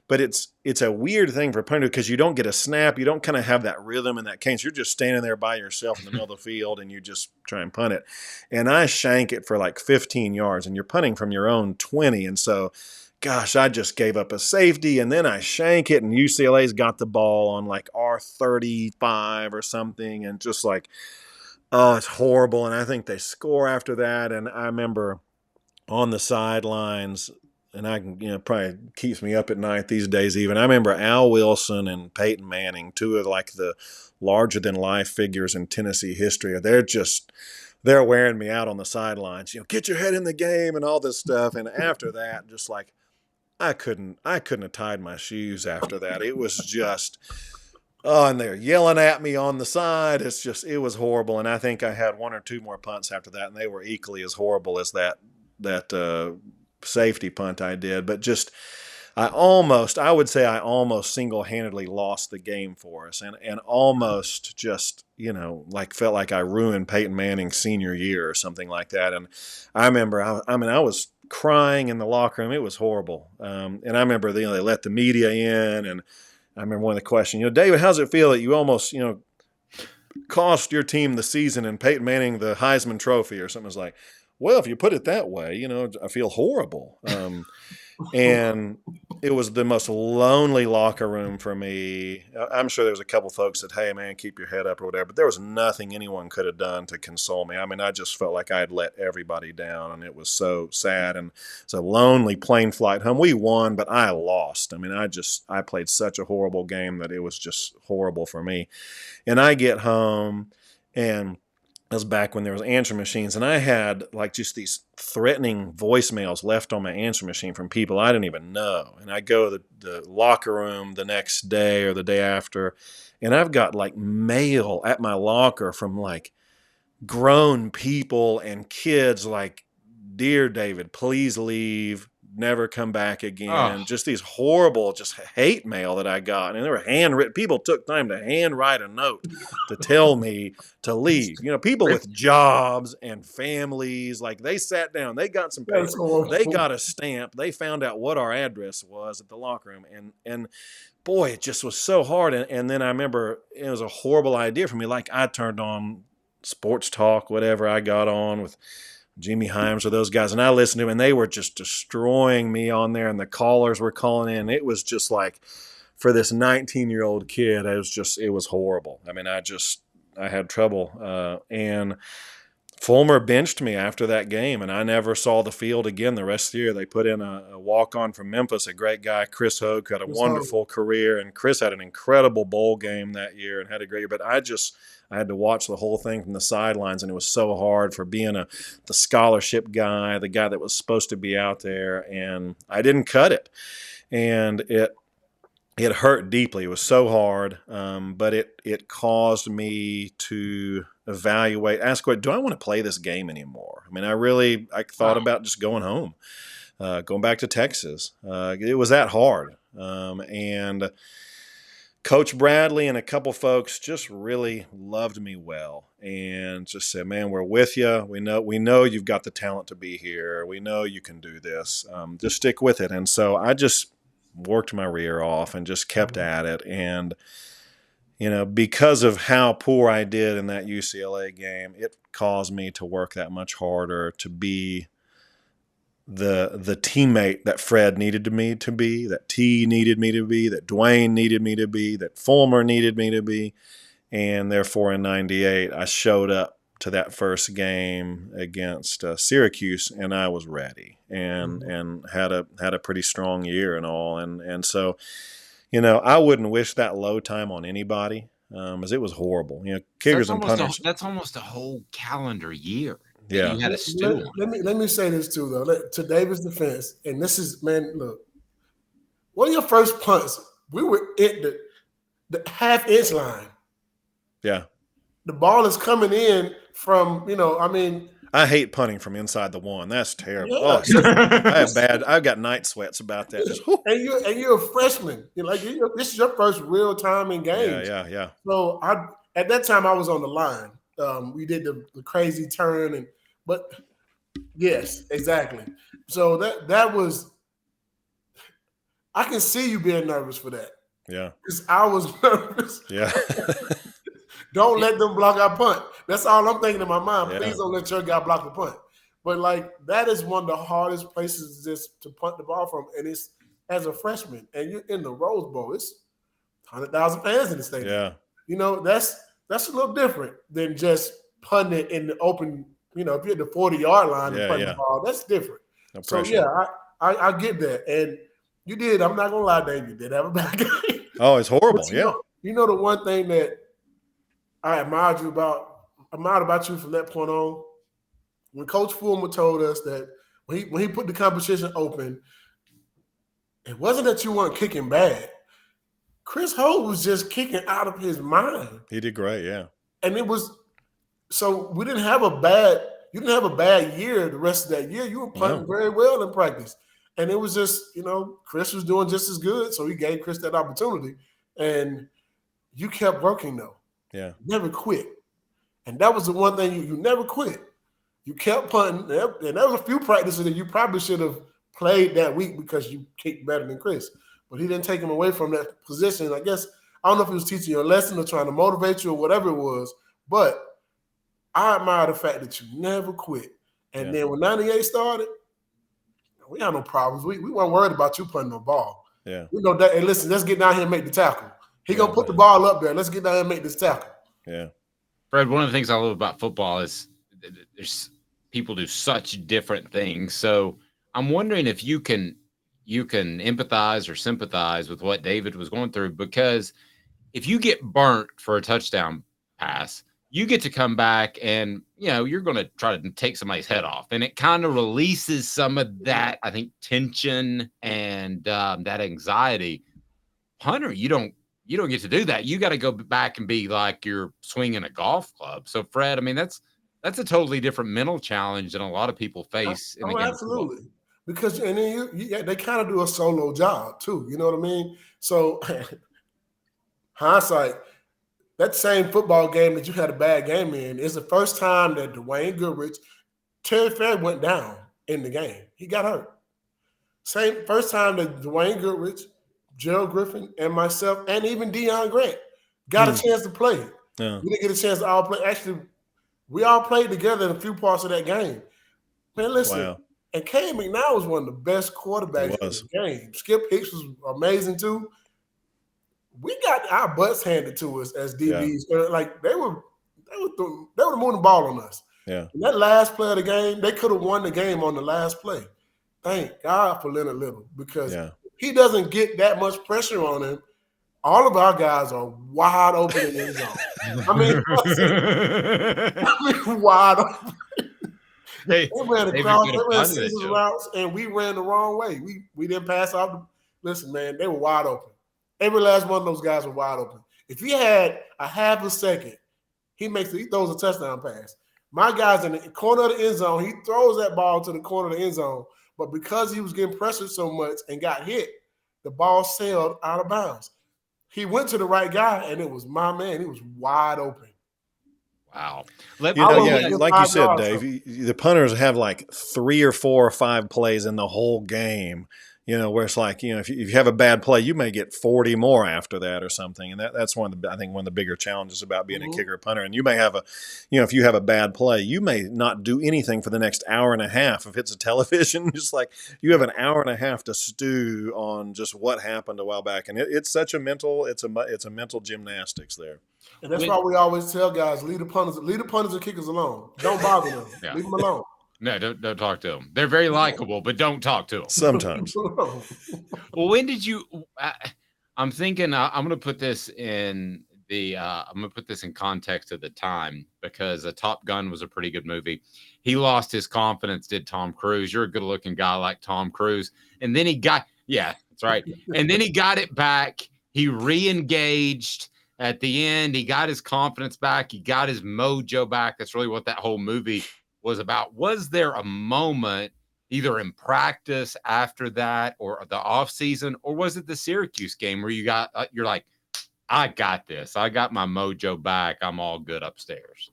Speaker 2: But it's a weird thing for a punter, because you don't get a snap. You don't kind of have that rhythm and that cadence. You're just standing there by yourself in the middle of the field, and you just try and punt it. And I shank it for like 15 yards, and you're punting from your own 20. And so, gosh, I just gave up a safety, and then I shank it, and UCLA's got the ball on like R35 or something, and just like, oh, it's horrible. And I think they score after that. And I remember on the sidelines, and I can, probably keeps me up at night these days even. I remember Al Wilson and Peyton Manning, two of like the larger than life figures in Tennessee history. They're wearing me out on the sidelines, get your head in the game and all this stuff. And after that, just like, I couldn't have tied my shoes after that. It was just, oh, and they're yelling at me on the side. It was horrible. And I think I had one or two more punts after that, and they were equally as horrible as that safety punt I did. But just, I would say I almost single-handedly lost the game for us, and almost just, felt like I ruined Peyton Manning's senior year or something like that. And I remember, I was crying in the locker room. It was horrible. And I remember, they let the media in, and I remember one of the questions, David, how's it feel that you almost, cost your team the season and Peyton Manning the Heisman Trophy or something? I was like, well, if you put it that way, I feel horrible. And it was the most lonely locker room for me. I'm sure there was a couple folks that, hey, man, keep your head up or whatever, but there was nothing anyone could have done to console me. I mean, I just felt like I had let everybody down, and it was so sad. And it's a lonely plane flight home. We won, but I lost. I mean, I played such a horrible game that it was just horrible for me. And I get home, and that was back when there was answering machines, and I had like just these threatening voicemails left on my answering machine from people I didn't even know. And I go to the locker room the next day or the day after, and I've got like mail at my locker from like grown people and kids like, dear David, please leave, never come back again.
Speaker 1: Oh.
Speaker 2: Just these horrible, just hate mail that I got. And they were handwritten. People took time to handwrite a note to tell me to leave. People with jobs and families, like they sat down, they got some paper, they got a stamp, they found out what our address was at the locker room. And boy, it just was so hard. And then I remember it was a horrible idea for me. Like I turned on sports talk, whatever I got on with Jimmy Himes or those guys, and I listened to them, and they were just destroying me on there, and the callers were calling in. It was just like, for this 19-year-old kid, it was horrible. I mean, I had trouble. And Fulmer benched me after that game, and I never saw the field again the rest of the year. They put in a walk-on from Memphis, a great guy, Chris Hogue, who had a wonderful career, and Chris had an incredible bowl game that year and had a great year. But I had to watch the whole thing from the sidelines, and it was so hard for being the scholarship guy, the guy that was supposed to be out there, and I didn't cut it. And it hurt deeply. It was so hard, but it caused me to ask, do I want to play this game anymore? I mean, I thought about just going home, going back to Texas. It was that hard. And Coach Bradley and a couple folks just really loved me well and just said, man, we're with you. We know you've got the talent to be here. We know you can do this. Just stick with it. And so I just worked my rear off and just kept at it. And, because of how poor I did in that UCLA game, it caused me to work that much harder, to be the teammate that Fred needed me to be, that T needed me to be, that Dwayne needed me to be, that Fulmer needed me to be. And therefore in 98, I showed up to that first game against Syracuse, and I was ready and had a pretty strong year and all. And so, I wouldn't wish that low time on anybody. as it was horrible. Kickers and punters.
Speaker 1: That's almost a whole calendar year.
Speaker 2: Yeah.
Speaker 1: You had a stew.
Speaker 3: Let me say this too, though. To David's defense, and this is, man, look, one of your first punts, we were at the half-inch line.
Speaker 2: Yeah.
Speaker 3: The ball is coming in from,
Speaker 2: I hate punting from inside the one. That's terrible.
Speaker 3: Yeah.
Speaker 2: Oh, I've got night sweats about that.
Speaker 3: And you're a freshman. This is your first real time in games.
Speaker 2: Yeah.
Speaker 3: So at that time I was on the line. We did the crazy turn, but yes, exactly. So that was. I can see you being nervous for that.
Speaker 2: Yeah,
Speaker 3: because I was nervous.
Speaker 2: Yeah.
Speaker 3: Don't let them block our punt. That's all I'm thinking in my mind. Please don't let your guy block the punt. But that is one of the hardest places just to punt the ball from, and it's as a freshman, and you're in the Rose Bowl. It's 100,000 fans in the stadium.
Speaker 2: Yeah,
Speaker 3: that's a little different than just punting it in the open. If you're at the 40-yard line and punting the ball, that's different. No pressure. So I get that, and you did. I'm not gonna lie, Dave. You did have a bad game.
Speaker 2: Oh, it's horrible.
Speaker 3: You know the one thing that I admired about you from that point on, when Coach Fulmer told us that when he put the competition open, it wasn't that you weren't kicking bad. Chris Holt was just kicking out of his mind.
Speaker 2: He did great, yeah.
Speaker 3: And it was so we didn't have a bad year the rest of that year. You were punting very well in practice. And it was just, Chris was doing just as good. So he gave Chris that opportunity. And you kept working though.
Speaker 2: Yeah.
Speaker 3: Never quit. And that was the one thing you never quit. You kept punting. And there was a few practices that you probably should have played that week because you kicked better than Chris. But he didn't take him away from that position. I guess, I don't know if he was teaching you a lesson or trying to motivate you or whatever it was. But I admire the fact that you never quit. And then when 98 started, we had no problems. We weren't worried about you punting the ball.
Speaker 2: Yeah.
Speaker 3: We know that. Hey, listen, let's get down here and make the tackle. He gonna put the ball up there. Let's get down here and make this tackle.
Speaker 2: Yeah.
Speaker 1: Fred, one of the things I love about football is there's people do such different things. So I'm wondering if you can empathize or sympathize with what David was going through, because if you get burnt for a touchdown pass, you get to come back and, you're going to try to take somebody's head off. And it kind of releases some of that, I think, tension and that anxiety. Punter, you don't get to do that. You got to go back and be like you're swinging a golf club. So, Fred, I mean, that's a totally different mental challenge than a lot of people face in the game.
Speaker 3: Absolutely. Because and then they kind of do a solo job too. You know what I mean? So, hindsight, that same football game that you had a bad game in is the first time that Dwayne Goodrich, Terry Fair went down in the game. He got hurt. First time that Dwayne Goodrich, Gerald Griffin, and myself, and even Deion Grant got a chance to play.
Speaker 2: Yeah.
Speaker 3: We didn't get a chance to all play. Actually, we all played together in a few parts of that game. Man, listen. Wow. And Cade McNown was one of the best quarterbacks in the game. Skip Hicks was amazing too. We got our butts handed to us as DBs. Yeah. They were moving the ball on us.
Speaker 2: Yeah.
Speaker 3: And that last play of the game, they could have won the game on the last play. Thank God for Leonard Little, because he doesn't get that much pressure on him. All of our guys are wide open in the end zone. Wide open. They ran scissors routes, and we ran the wrong way. We didn't pass off. Listen, man, they were wide open. Every last one of those guys were wide open. If he had a half a second, he throws a touchdown pass. My guy's in the corner of the end zone. He throws that ball to the corner of the end zone, but because he was getting pressured so much and got hit, the ball sailed out of bounds. He went to the right guy, and it was my man. He was wide open.
Speaker 1: Wow.
Speaker 2: Like you said, Dave, the punters have 3 or 4 or 5 plays in the whole game, where it's if you have a bad play, you may get 40 more after that or something. And that's one of the bigger challenges about being a kicker or punter. And you may have if you have a bad play, you may not do anything for the next hour and a half. If it's a television, just you have an hour and a half to stew on just what happened a while back. And it's such a mental gymnastics there.
Speaker 3: And that's why we always tell guys, leave the punters and kickers alone. Don't bother them. Yeah. Leave them alone.
Speaker 1: No, don't talk to them. They're very likable, but don't talk to them.
Speaker 2: Sometimes.
Speaker 1: Well, when did you I'm thinking I'm going to put this in I'm gonna put this in context of the time because Top Gun was a pretty good movie. He lost his confidence, did Tom Cruise. You're a good looking guy like Tom Cruise. And then that's right. And then he got it back. He re-engaged at the end. He got his confidence back. He got his mojo back. That's really what that whole movie was about. Was there a moment either in practice after that or the off season, or was it the Syracuse game where you're like, I got this. I got my mojo back. I'm all good upstairs.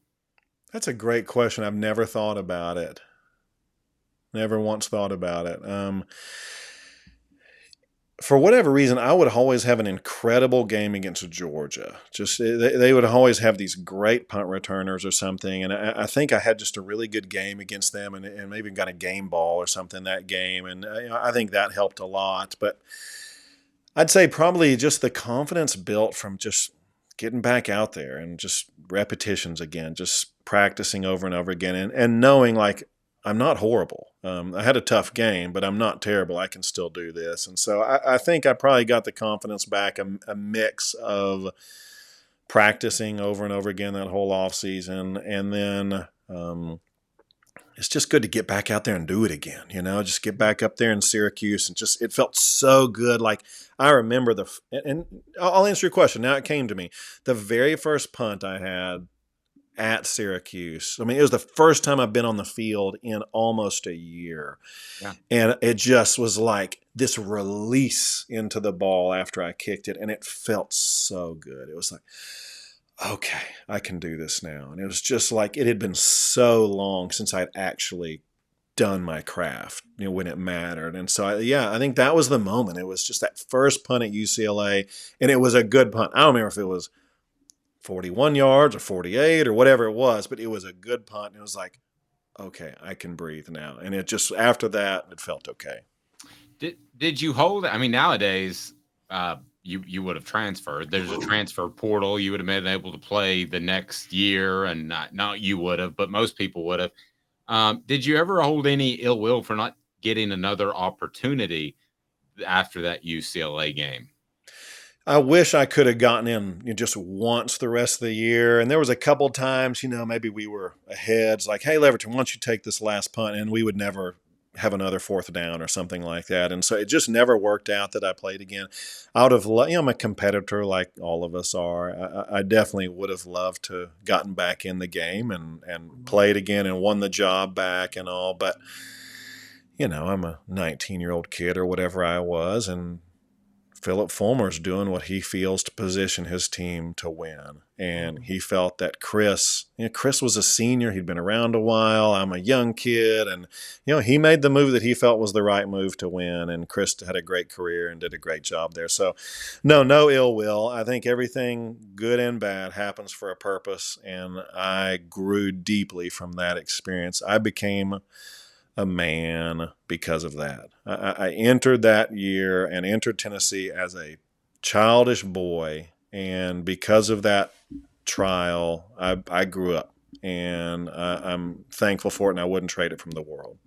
Speaker 2: That's a great question. I've never thought about it. Never once thought about it. For whatever reason, I would always have an incredible game against Georgia. Just they would always have these great punt returners or something, and I think I had just a really good game against them, and maybe got a game ball or something that game, and I think that helped a lot. But I'd say probably just the confidence built from just getting back out there and just repetitions again, just practicing over and over again, and knowing like I'm not horrible. I had a tough game, but I'm not terrible. I can still do this. And so I think I probably got the confidence back, a mix of practicing over and over again that whole off season, and then it's just good to get back out there and do it again, just get back up there in Syracuse, and just, it felt so good. Like I remember and I'll answer your question. Now it came to me. The very first punt I had at Syracuse, I mean, it was the first time I've been on the field in almost a year. Yeah. And it just was like this release into the ball after I kicked it. And it felt so good. It was like, okay, I can do this now. And it was just like, it had been so long since I'd actually done my craft, when it mattered. And so, I think that was the moment. It was just that first punt at UCLA, and it was a good punt. I don't remember if it was 41 yards or 48 or whatever it was, but it was a good punt. And it was like, okay, I can breathe now. And it just, after that, it felt okay.
Speaker 1: Did you hold it? I mean, nowadays, you would have transferred. There's a transfer portal. You would have been able to play the next year, and not you would have, but most people would have. Did you ever hold any ill will for not getting another opportunity after that UCLA game?
Speaker 2: I wish I could have gotten in just once the rest of the year. And there was a couple times, maybe we were ahead. It's like, hey, Leaverton, why don't you take this last punt? And we would never have another fourth down or something like that. And so it just never worked out that I played again. I would have, I'm a competitor like all of us are. I definitely would have loved to gotten back in the game and played again and won the job back and all. But, I'm a 19-year-old kid or whatever I was, and Philip Fulmer's doing what he feels to position his team to win. And he felt that Chris was a senior. He'd been around a while. I'm a young kid. And, he made the move that he felt was the right move to win. And Chris had a great career and did a great job there. So, no ill will. I think everything good and bad happens for a purpose. And I grew deeply from that experience. I became a man because of that. I entered that year and entered Tennessee as a childish boy, and because of that trial, I grew up, and I'm thankful for it, and I wouldn't trade it from the world.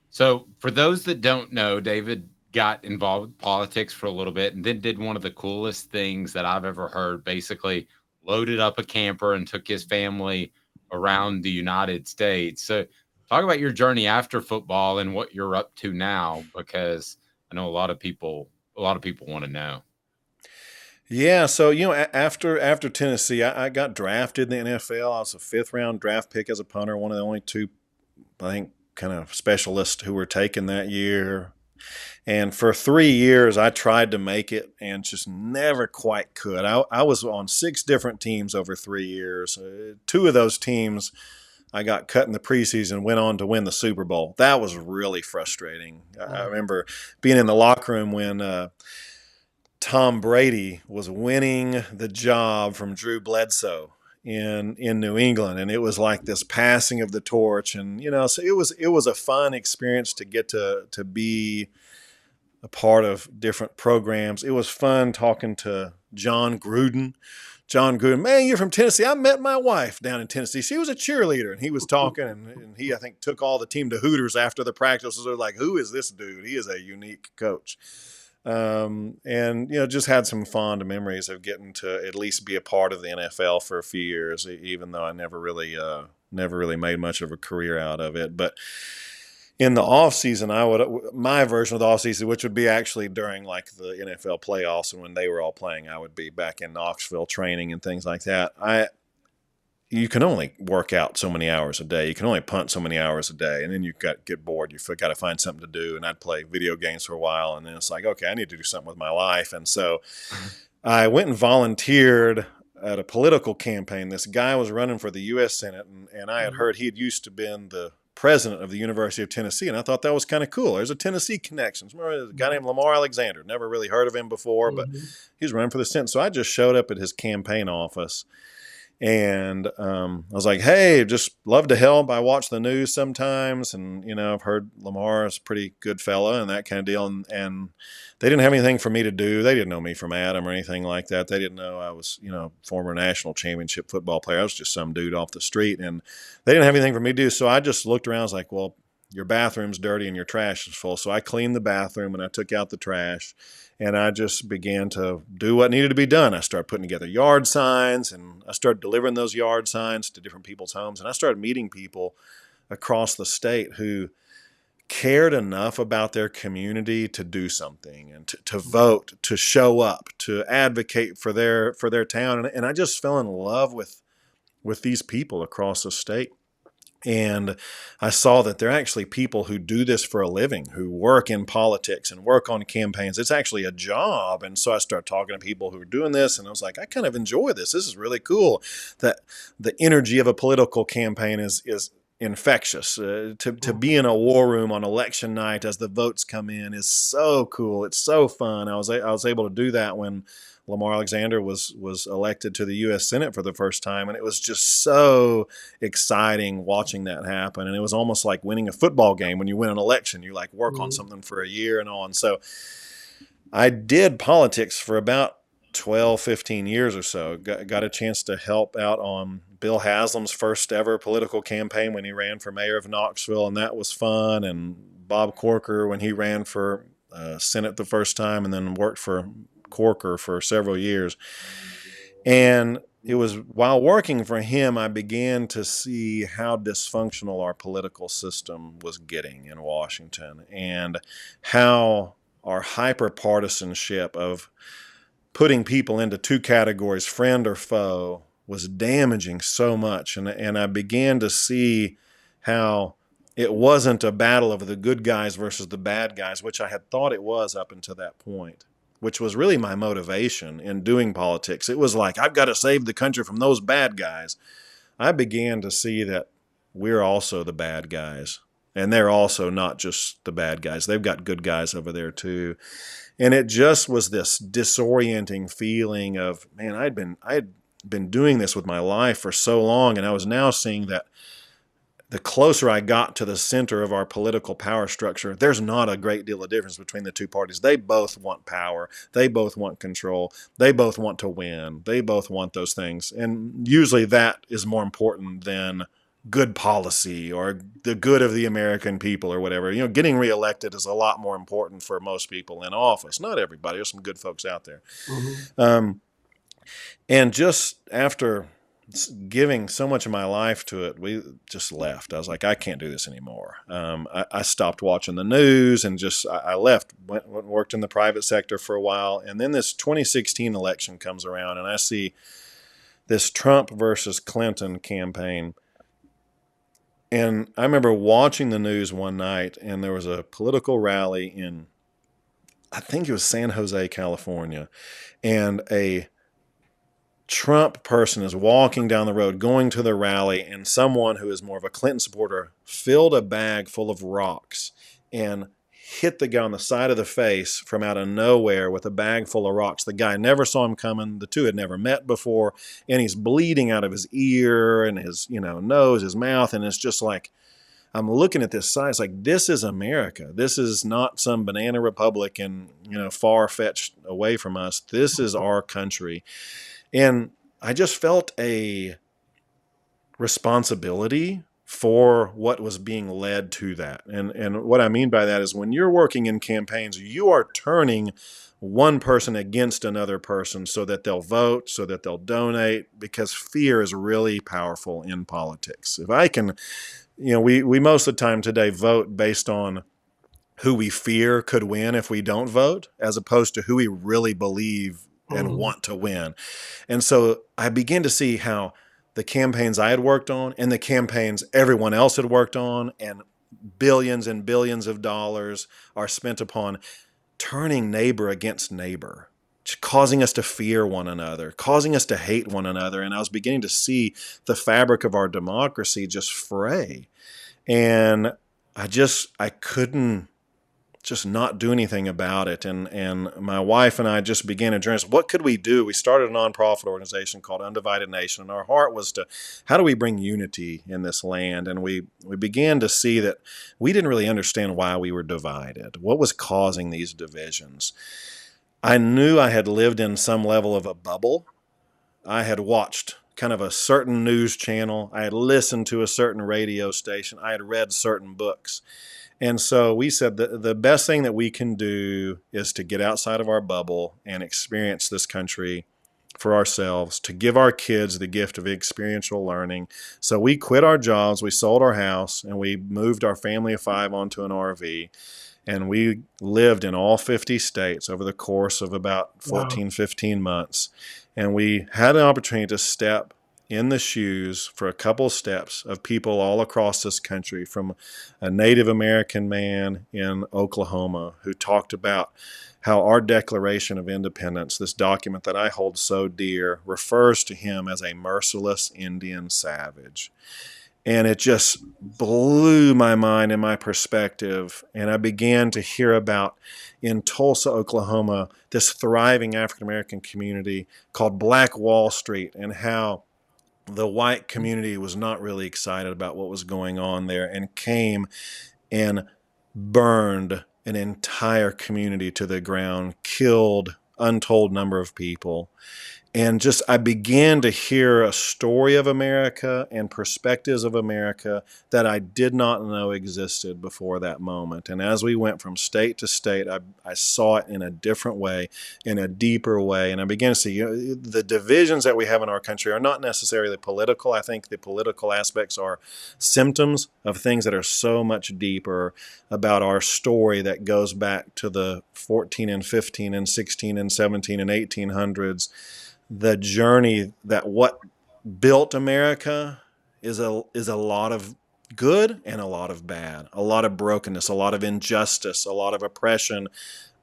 Speaker 1: So for those that don't know, David got involved with politics for a little bit and then did one of the coolest things that I've ever heard, basically loaded up a camper and took his family around the United States. So talk about your journey after football and what you're up to now, because I know a lot of people want to know.
Speaker 2: Yeah, so after Tennessee, I got drafted in the NFL. I was a 5th round draft pick as a punter, one of the only 2, I think, kind of specialists who were taken that year. And for 3 years, I tried to make it and just never quite could. I was on 6 different teams over 3 years. 2 of those teams, I got cut in the preseason, went on to win the Super Bowl. That was really frustrating. I remember being in the locker room when Tom Brady was winning the job from Drew Bledsoe in New England, and it was like this passing of the torch. And so it was a fun experience to get to be a part of different programs. It was fun talking to John Gruden. Man, you're from Tennessee. I met my wife down in Tennessee. She was a cheerleader, and he was talking, and he, I think, took all the team to Hooters after the practices. They're like, who is this dude? He is a unique coach. And, just had some fond memories of getting to at least be a part of the NFL for a few years, even though I never really made much of a career out of it. But in the off season, my version of the off season, which would be actually during like the NFL playoffs and when they were all playing, I would be back in Knoxville training and things like that. You can only work out so many hours a day. You can only punt so many hours a day. And then you get bored. You've got to find something to do. And I'd play video games for a while. And then it's like, okay, I need to do something with my life. And so I went and volunteered at a political campaign. This guy was running for the U.S. Senate. And I had heard he had used to been the president of the University of Tennessee. And I thought that was kind of cool. There's a Tennessee connection. There's a guy named Lamar Alexander. Never really heard of him before, but he's running for the Senate. So I just showed up at his campaign office. And I was like, hey, just love to help. I watch the news sometimes. And, I've heard Lamar is a pretty good fella and that kind of deal. And they didn't have anything for me to do. They didn't know me from Adam or anything like that. They didn't know I was, former national championship football player. I was just some dude off the street. And they didn't have anything for me to do. So I just looked around. I was like, well, your bathroom's dirty and your trash is full. So I cleaned the bathroom and I took out the trash. And I just began to do what needed to be done. I started putting together yard signs, and I started delivering those yard signs to different people's homes. And I started meeting people across the state who cared enough about their community to do something and to vote, to show up, to advocate for their town. And I just fell in love with these people across the state. And I saw that there are actually people who do this for a living, who work in politics and work on campaigns. It's actually a job. And so I started talking to people who are doing this, and I was like, I kind of enjoy this. This is really cool. That the energy of a political campaign is infectious. To be in a war room on election night as the votes come in is so cool. It's so fun. I was able to do that when Lamar Alexander was elected to the U.S. Senate for the first time, and it was just so exciting watching that happen. And it was almost like winning a football game when you win an election. You like work on something for a year and on. So I did politics for about 12, 15 years or so. Got a chance to help out on Bill Haslam's first ever political campaign when he ran for mayor of Knoxville, and that was fun. And Bob Corker when he ran for Senate the first time, and then worked for Corker for several years. And it was while working for him, I began to see how dysfunctional our political system was getting in Washington, and how our hyper-partisanship of putting people into two categories, friend or foe, was damaging so much. And I began to see how it wasn't a battle of the good guys versus the bad guys, which I had thought it was up until that point, which was really my motivation in doing politics. It was like, I've got to save the country from those bad guys. I began to see that we're also the bad guys, and they're also not just the bad guys. They've got good guys over there too. And it just was this disorienting feeling of, man, I had been doing this with my life for so long, and I was now seeing that the closer I got to the center of our political power structure, there's not a great deal of difference between the two parties. They both want power. They both want control. They both want to win. They both want those things. And usually that is more important than good policy or the good of the American people or whatever. Getting reelected is a lot more important for most people in office. Not everybody. There's some good folks out there. And just after giving so much of my life to it, we just left. I was like, I can't do this anymore. I stopped watching the news and I left, went and worked in the private sector for a while. And then this 2016 election comes around, and I see this Trump versus Clinton campaign. And I remember watching the news one night, and there was a political rally in, I think it was San Jose, California, and a Trump person is walking down the road, going to the rally, and someone who is more of a Clinton supporter filled a bag full of rocks and hit the guy on the side of the face from out of nowhere with a bag full of rocks. The guy never saw him coming. The two had never met before, and he's bleeding out of his ear and his, nose, his mouth, and it's just like, I'm looking at this sign. It's like, this is America. This is not some banana republic and, far-fetched away from us. This is our country. And I just felt a responsibility for what was being led to that. And what I mean by that is when you're working in campaigns, you are turning one person against another person so that they'll vote, so that they'll donate, because fear is really powerful in politics. If I can, we most of the time today vote based on who we fear could win if we don't vote, as opposed to who we really believe and want to win. And so I began to see how the campaigns I had worked on and the campaigns everyone else had worked on, and billions and billions of dollars are spent upon turning neighbor against neighbor, causing us to fear one another, causing us to hate one another. And I was beginning to see the fabric of our democracy just fray. And I couldn't just not do anything about it. And my wife and I just began a journey. What could we do? We started a nonprofit organization called Undivided Nation, and our heart was to, how do we bring unity in this land? And we began to see that we didn't really understand why we were divided. What was causing these divisions? I knew I had lived in some level of a bubble. I had watched kind of a certain news channel. I had listened to a certain radio station. I had read certain books. And so we said that the best thing that we can do is to get outside of our bubble and experience this country for ourselves, to give our kids the gift of experiential learning. So we quit our jobs, we sold our house, and we moved our family of 5 onto an RV. And we lived in all 50 states over the course of about 14, 15 months. And we had an opportunity to step in the shoes for a couple steps of people all across this country, from a Native American man in Oklahoma who talked about how our Declaration of Independence, this document that I hold so dear, refers to him as a merciless Indian savage. And it just blew my mind and my perspective. And I began to hear about, in Tulsa, Oklahoma, this thriving African-American community called Black Wall Street, and how the white community was not really excited about what was going on there and came and burned an entire community to the ground, killed untold number of people. And just, I began to hear a story of America and perspectives of America that I did not know existed before that moment. And as we went from state to state, I saw it in a different way, in a deeper way. And I began to see, the divisions that we have in our country are not necessarily political. I think the political aspects are symptoms of things that are so much deeper about our story that goes back to the 14 and 15 and 16 and 17 and 1800s. The journey that what built America is a lot of good and a lot of bad, a lot of brokenness, a lot of injustice, a lot of oppression,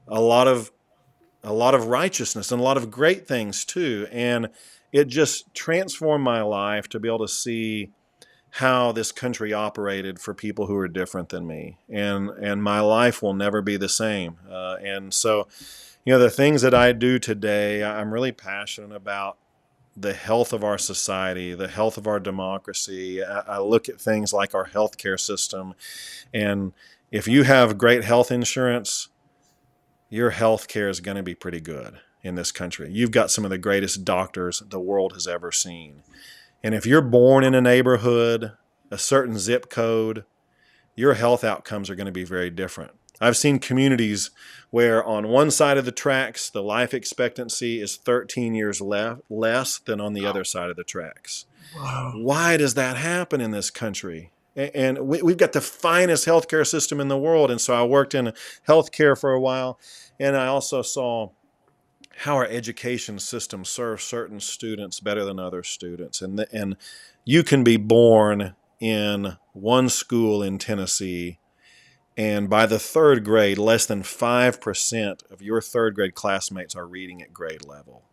Speaker 2: a lot of righteousness, and a lot of great things too. And it just transformed my life to be able to see how this country operated for people who are different than me. And my life will never be the same. And so, the things that I do today, I'm really passionate about the health of our society, the health of our democracy. I look at things like our healthcare system. And if you have great health insurance, your healthcare is going to be pretty good in this country. You've got some of the greatest doctors the world has ever seen. And if you're born in a neighborhood, a certain zip code, your health outcomes are going to be very different. I've seen communities where on one side of the tracks, the life expectancy is 13 years less than on the other side of the tracks.
Speaker 3: Wow.
Speaker 2: Why does that happen in this country? And we've got the finest healthcare system in the world. And so I worked in healthcare for a while, and I also saw how our education system serves certain students better than other students. And you can be born in one school in Tennessee, and by the third grade, less than 5% of your third grade classmates are reading at grade level.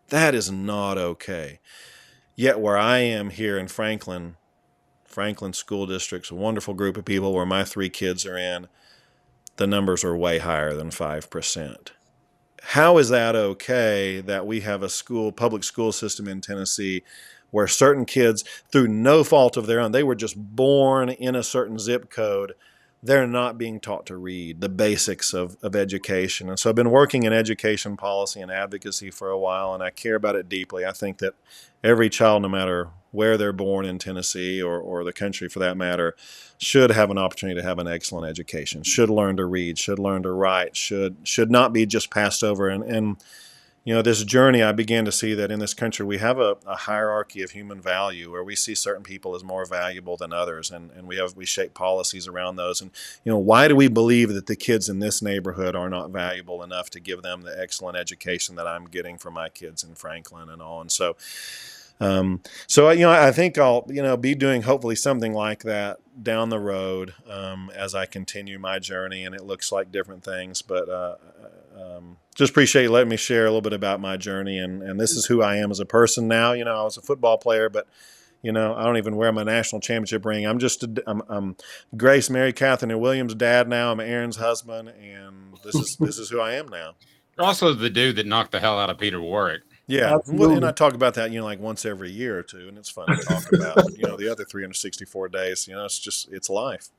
Speaker 2: That is not okay. Yet where I am here in Franklin School District's a wonderful group of people where my 3 kids are in, the numbers are way higher than 5%. How is that okay that we have a public school system in Tennessee where certain kids, through no fault of their own, they were just born in a certain zip code, they're not being taught to read, the basics of education. And so I've been working in education policy and advocacy for a while, and I care about it deeply. I think that every child, no matter where they're born in Tennessee or the country for that matter, should have an opportunity to have an excellent education, should learn to read, should learn to write, should not be just passed over. And you know, this journey, I began to see that in this country we have a hierarchy of human value where we see certain people as more valuable than others, and we shape policies around those. And you know, why do we believe that the kids in this neighborhood are not valuable enough to give them the excellent education that I'm getting from my kids in Franklin and all? And so you know, I think I'll, you know, be doing hopefully something like that down the road as I continue my journey, and it looks like different things. But just appreciate you letting me share a little bit about my journey, and this is who I am as a person now. You know, I was a football player, but you know, I don't even wear my national championship ring. I'm Grace, Mary, Catherine, and William's dad now. I'm Aaron's husband, and this is who I am now.
Speaker 1: You're also the dude that knocked the hell out of Peter Warrick.
Speaker 2: Yeah, absolutely. And I talk about that, you know, like once every year or two, and it's fun to talk about. You know, the other 364 days. You know, it's life.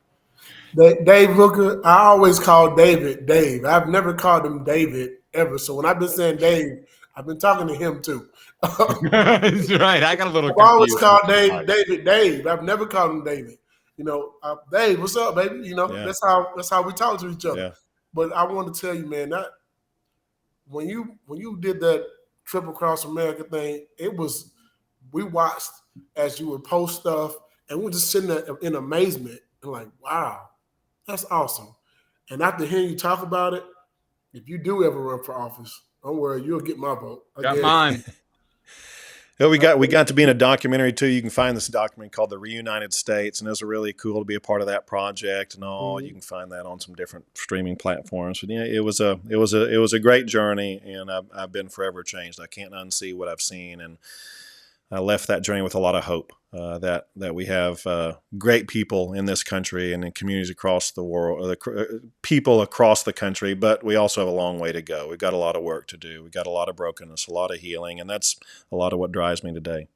Speaker 3: Dave Hooker, I always call David Dave. I've never called him David ever. So when I've been saying Dave, I've been talking to him too.
Speaker 1: That's right. I got a little.
Speaker 3: I've always called Dave. I've never called him David. You know, Dave, what's up, baby? You know, that's how we talk to each other. Yeah. But I want to tell you, man, that when you did that Triple Cross America thing, we watched as you would post stuff, and we're just sitting there in amazement and like, wow, that's awesome. And after hearing you talk about it, if you do ever run for office, don't worry, you'll get my vote.
Speaker 1: Got mine.
Speaker 2: Yeah, we got to be in a documentary too. You can find this documentary called The Reunited States, and it was really cool to be a part of that project and all. Mm-hmm. You can find that on some different streaming platforms. But yeah, it was a great journey, and I've been forever changed. I can't unsee what I've seen, and I left that journey with a lot of hope that we have great people in this country and in communities across the world, people across the country, but we also have a long way to go. We've got a lot of work to do. We've got a lot of brokenness, a lot of healing, and that's a lot of what drives me today.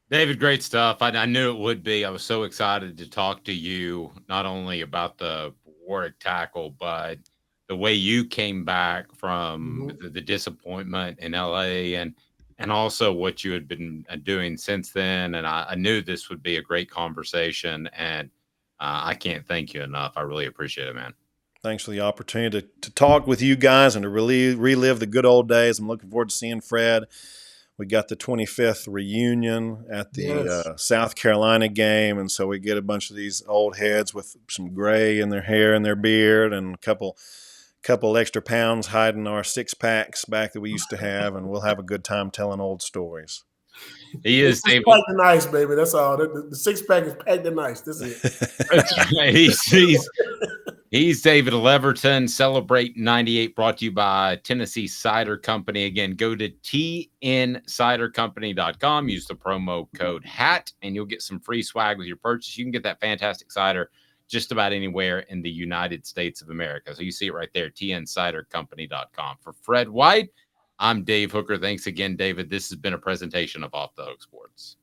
Speaker 1: David, great stuff. I knew it would be. I was so excited to talk to you, not only about the Warrick tackle, but the way you came back from the disappointment in LA and also what you had been doing since then. And I knew this would be a great conversation, and I can't thank you enough. I really appreciate it, man.
Speaker 2: Thanks for the opportunity to talk with you guys and to really relive the good old days. I'm looking forward to seeing Fred. We got the 25th reunion at the South Carolina game, and so we get a bunch of these old heads with some gray in their hair and their beard and a couple extra pounds hiding our six-packs back that we used to have, and we'll have a good time telling old stories.
Speaker 1: He is
Speaker 3: packed in ice, baby. That's all. The six-pack is packed in ice. That's it.
Speaker 1: That's right. He's David Leaverton. Celebrate 98, brought to you by Tennessee Cider Company. Again, go to tncidercompany.com. Use the promo code HAT, and you'll get some free swag with your purchase. You can get that fantastic cider just about anywhere in the United States of America. So you see it right there, tncidercompany.com. For Fred White, I'm Dave Hooker. Thanks again, David. This has been a presentation of Off the Hook Sports.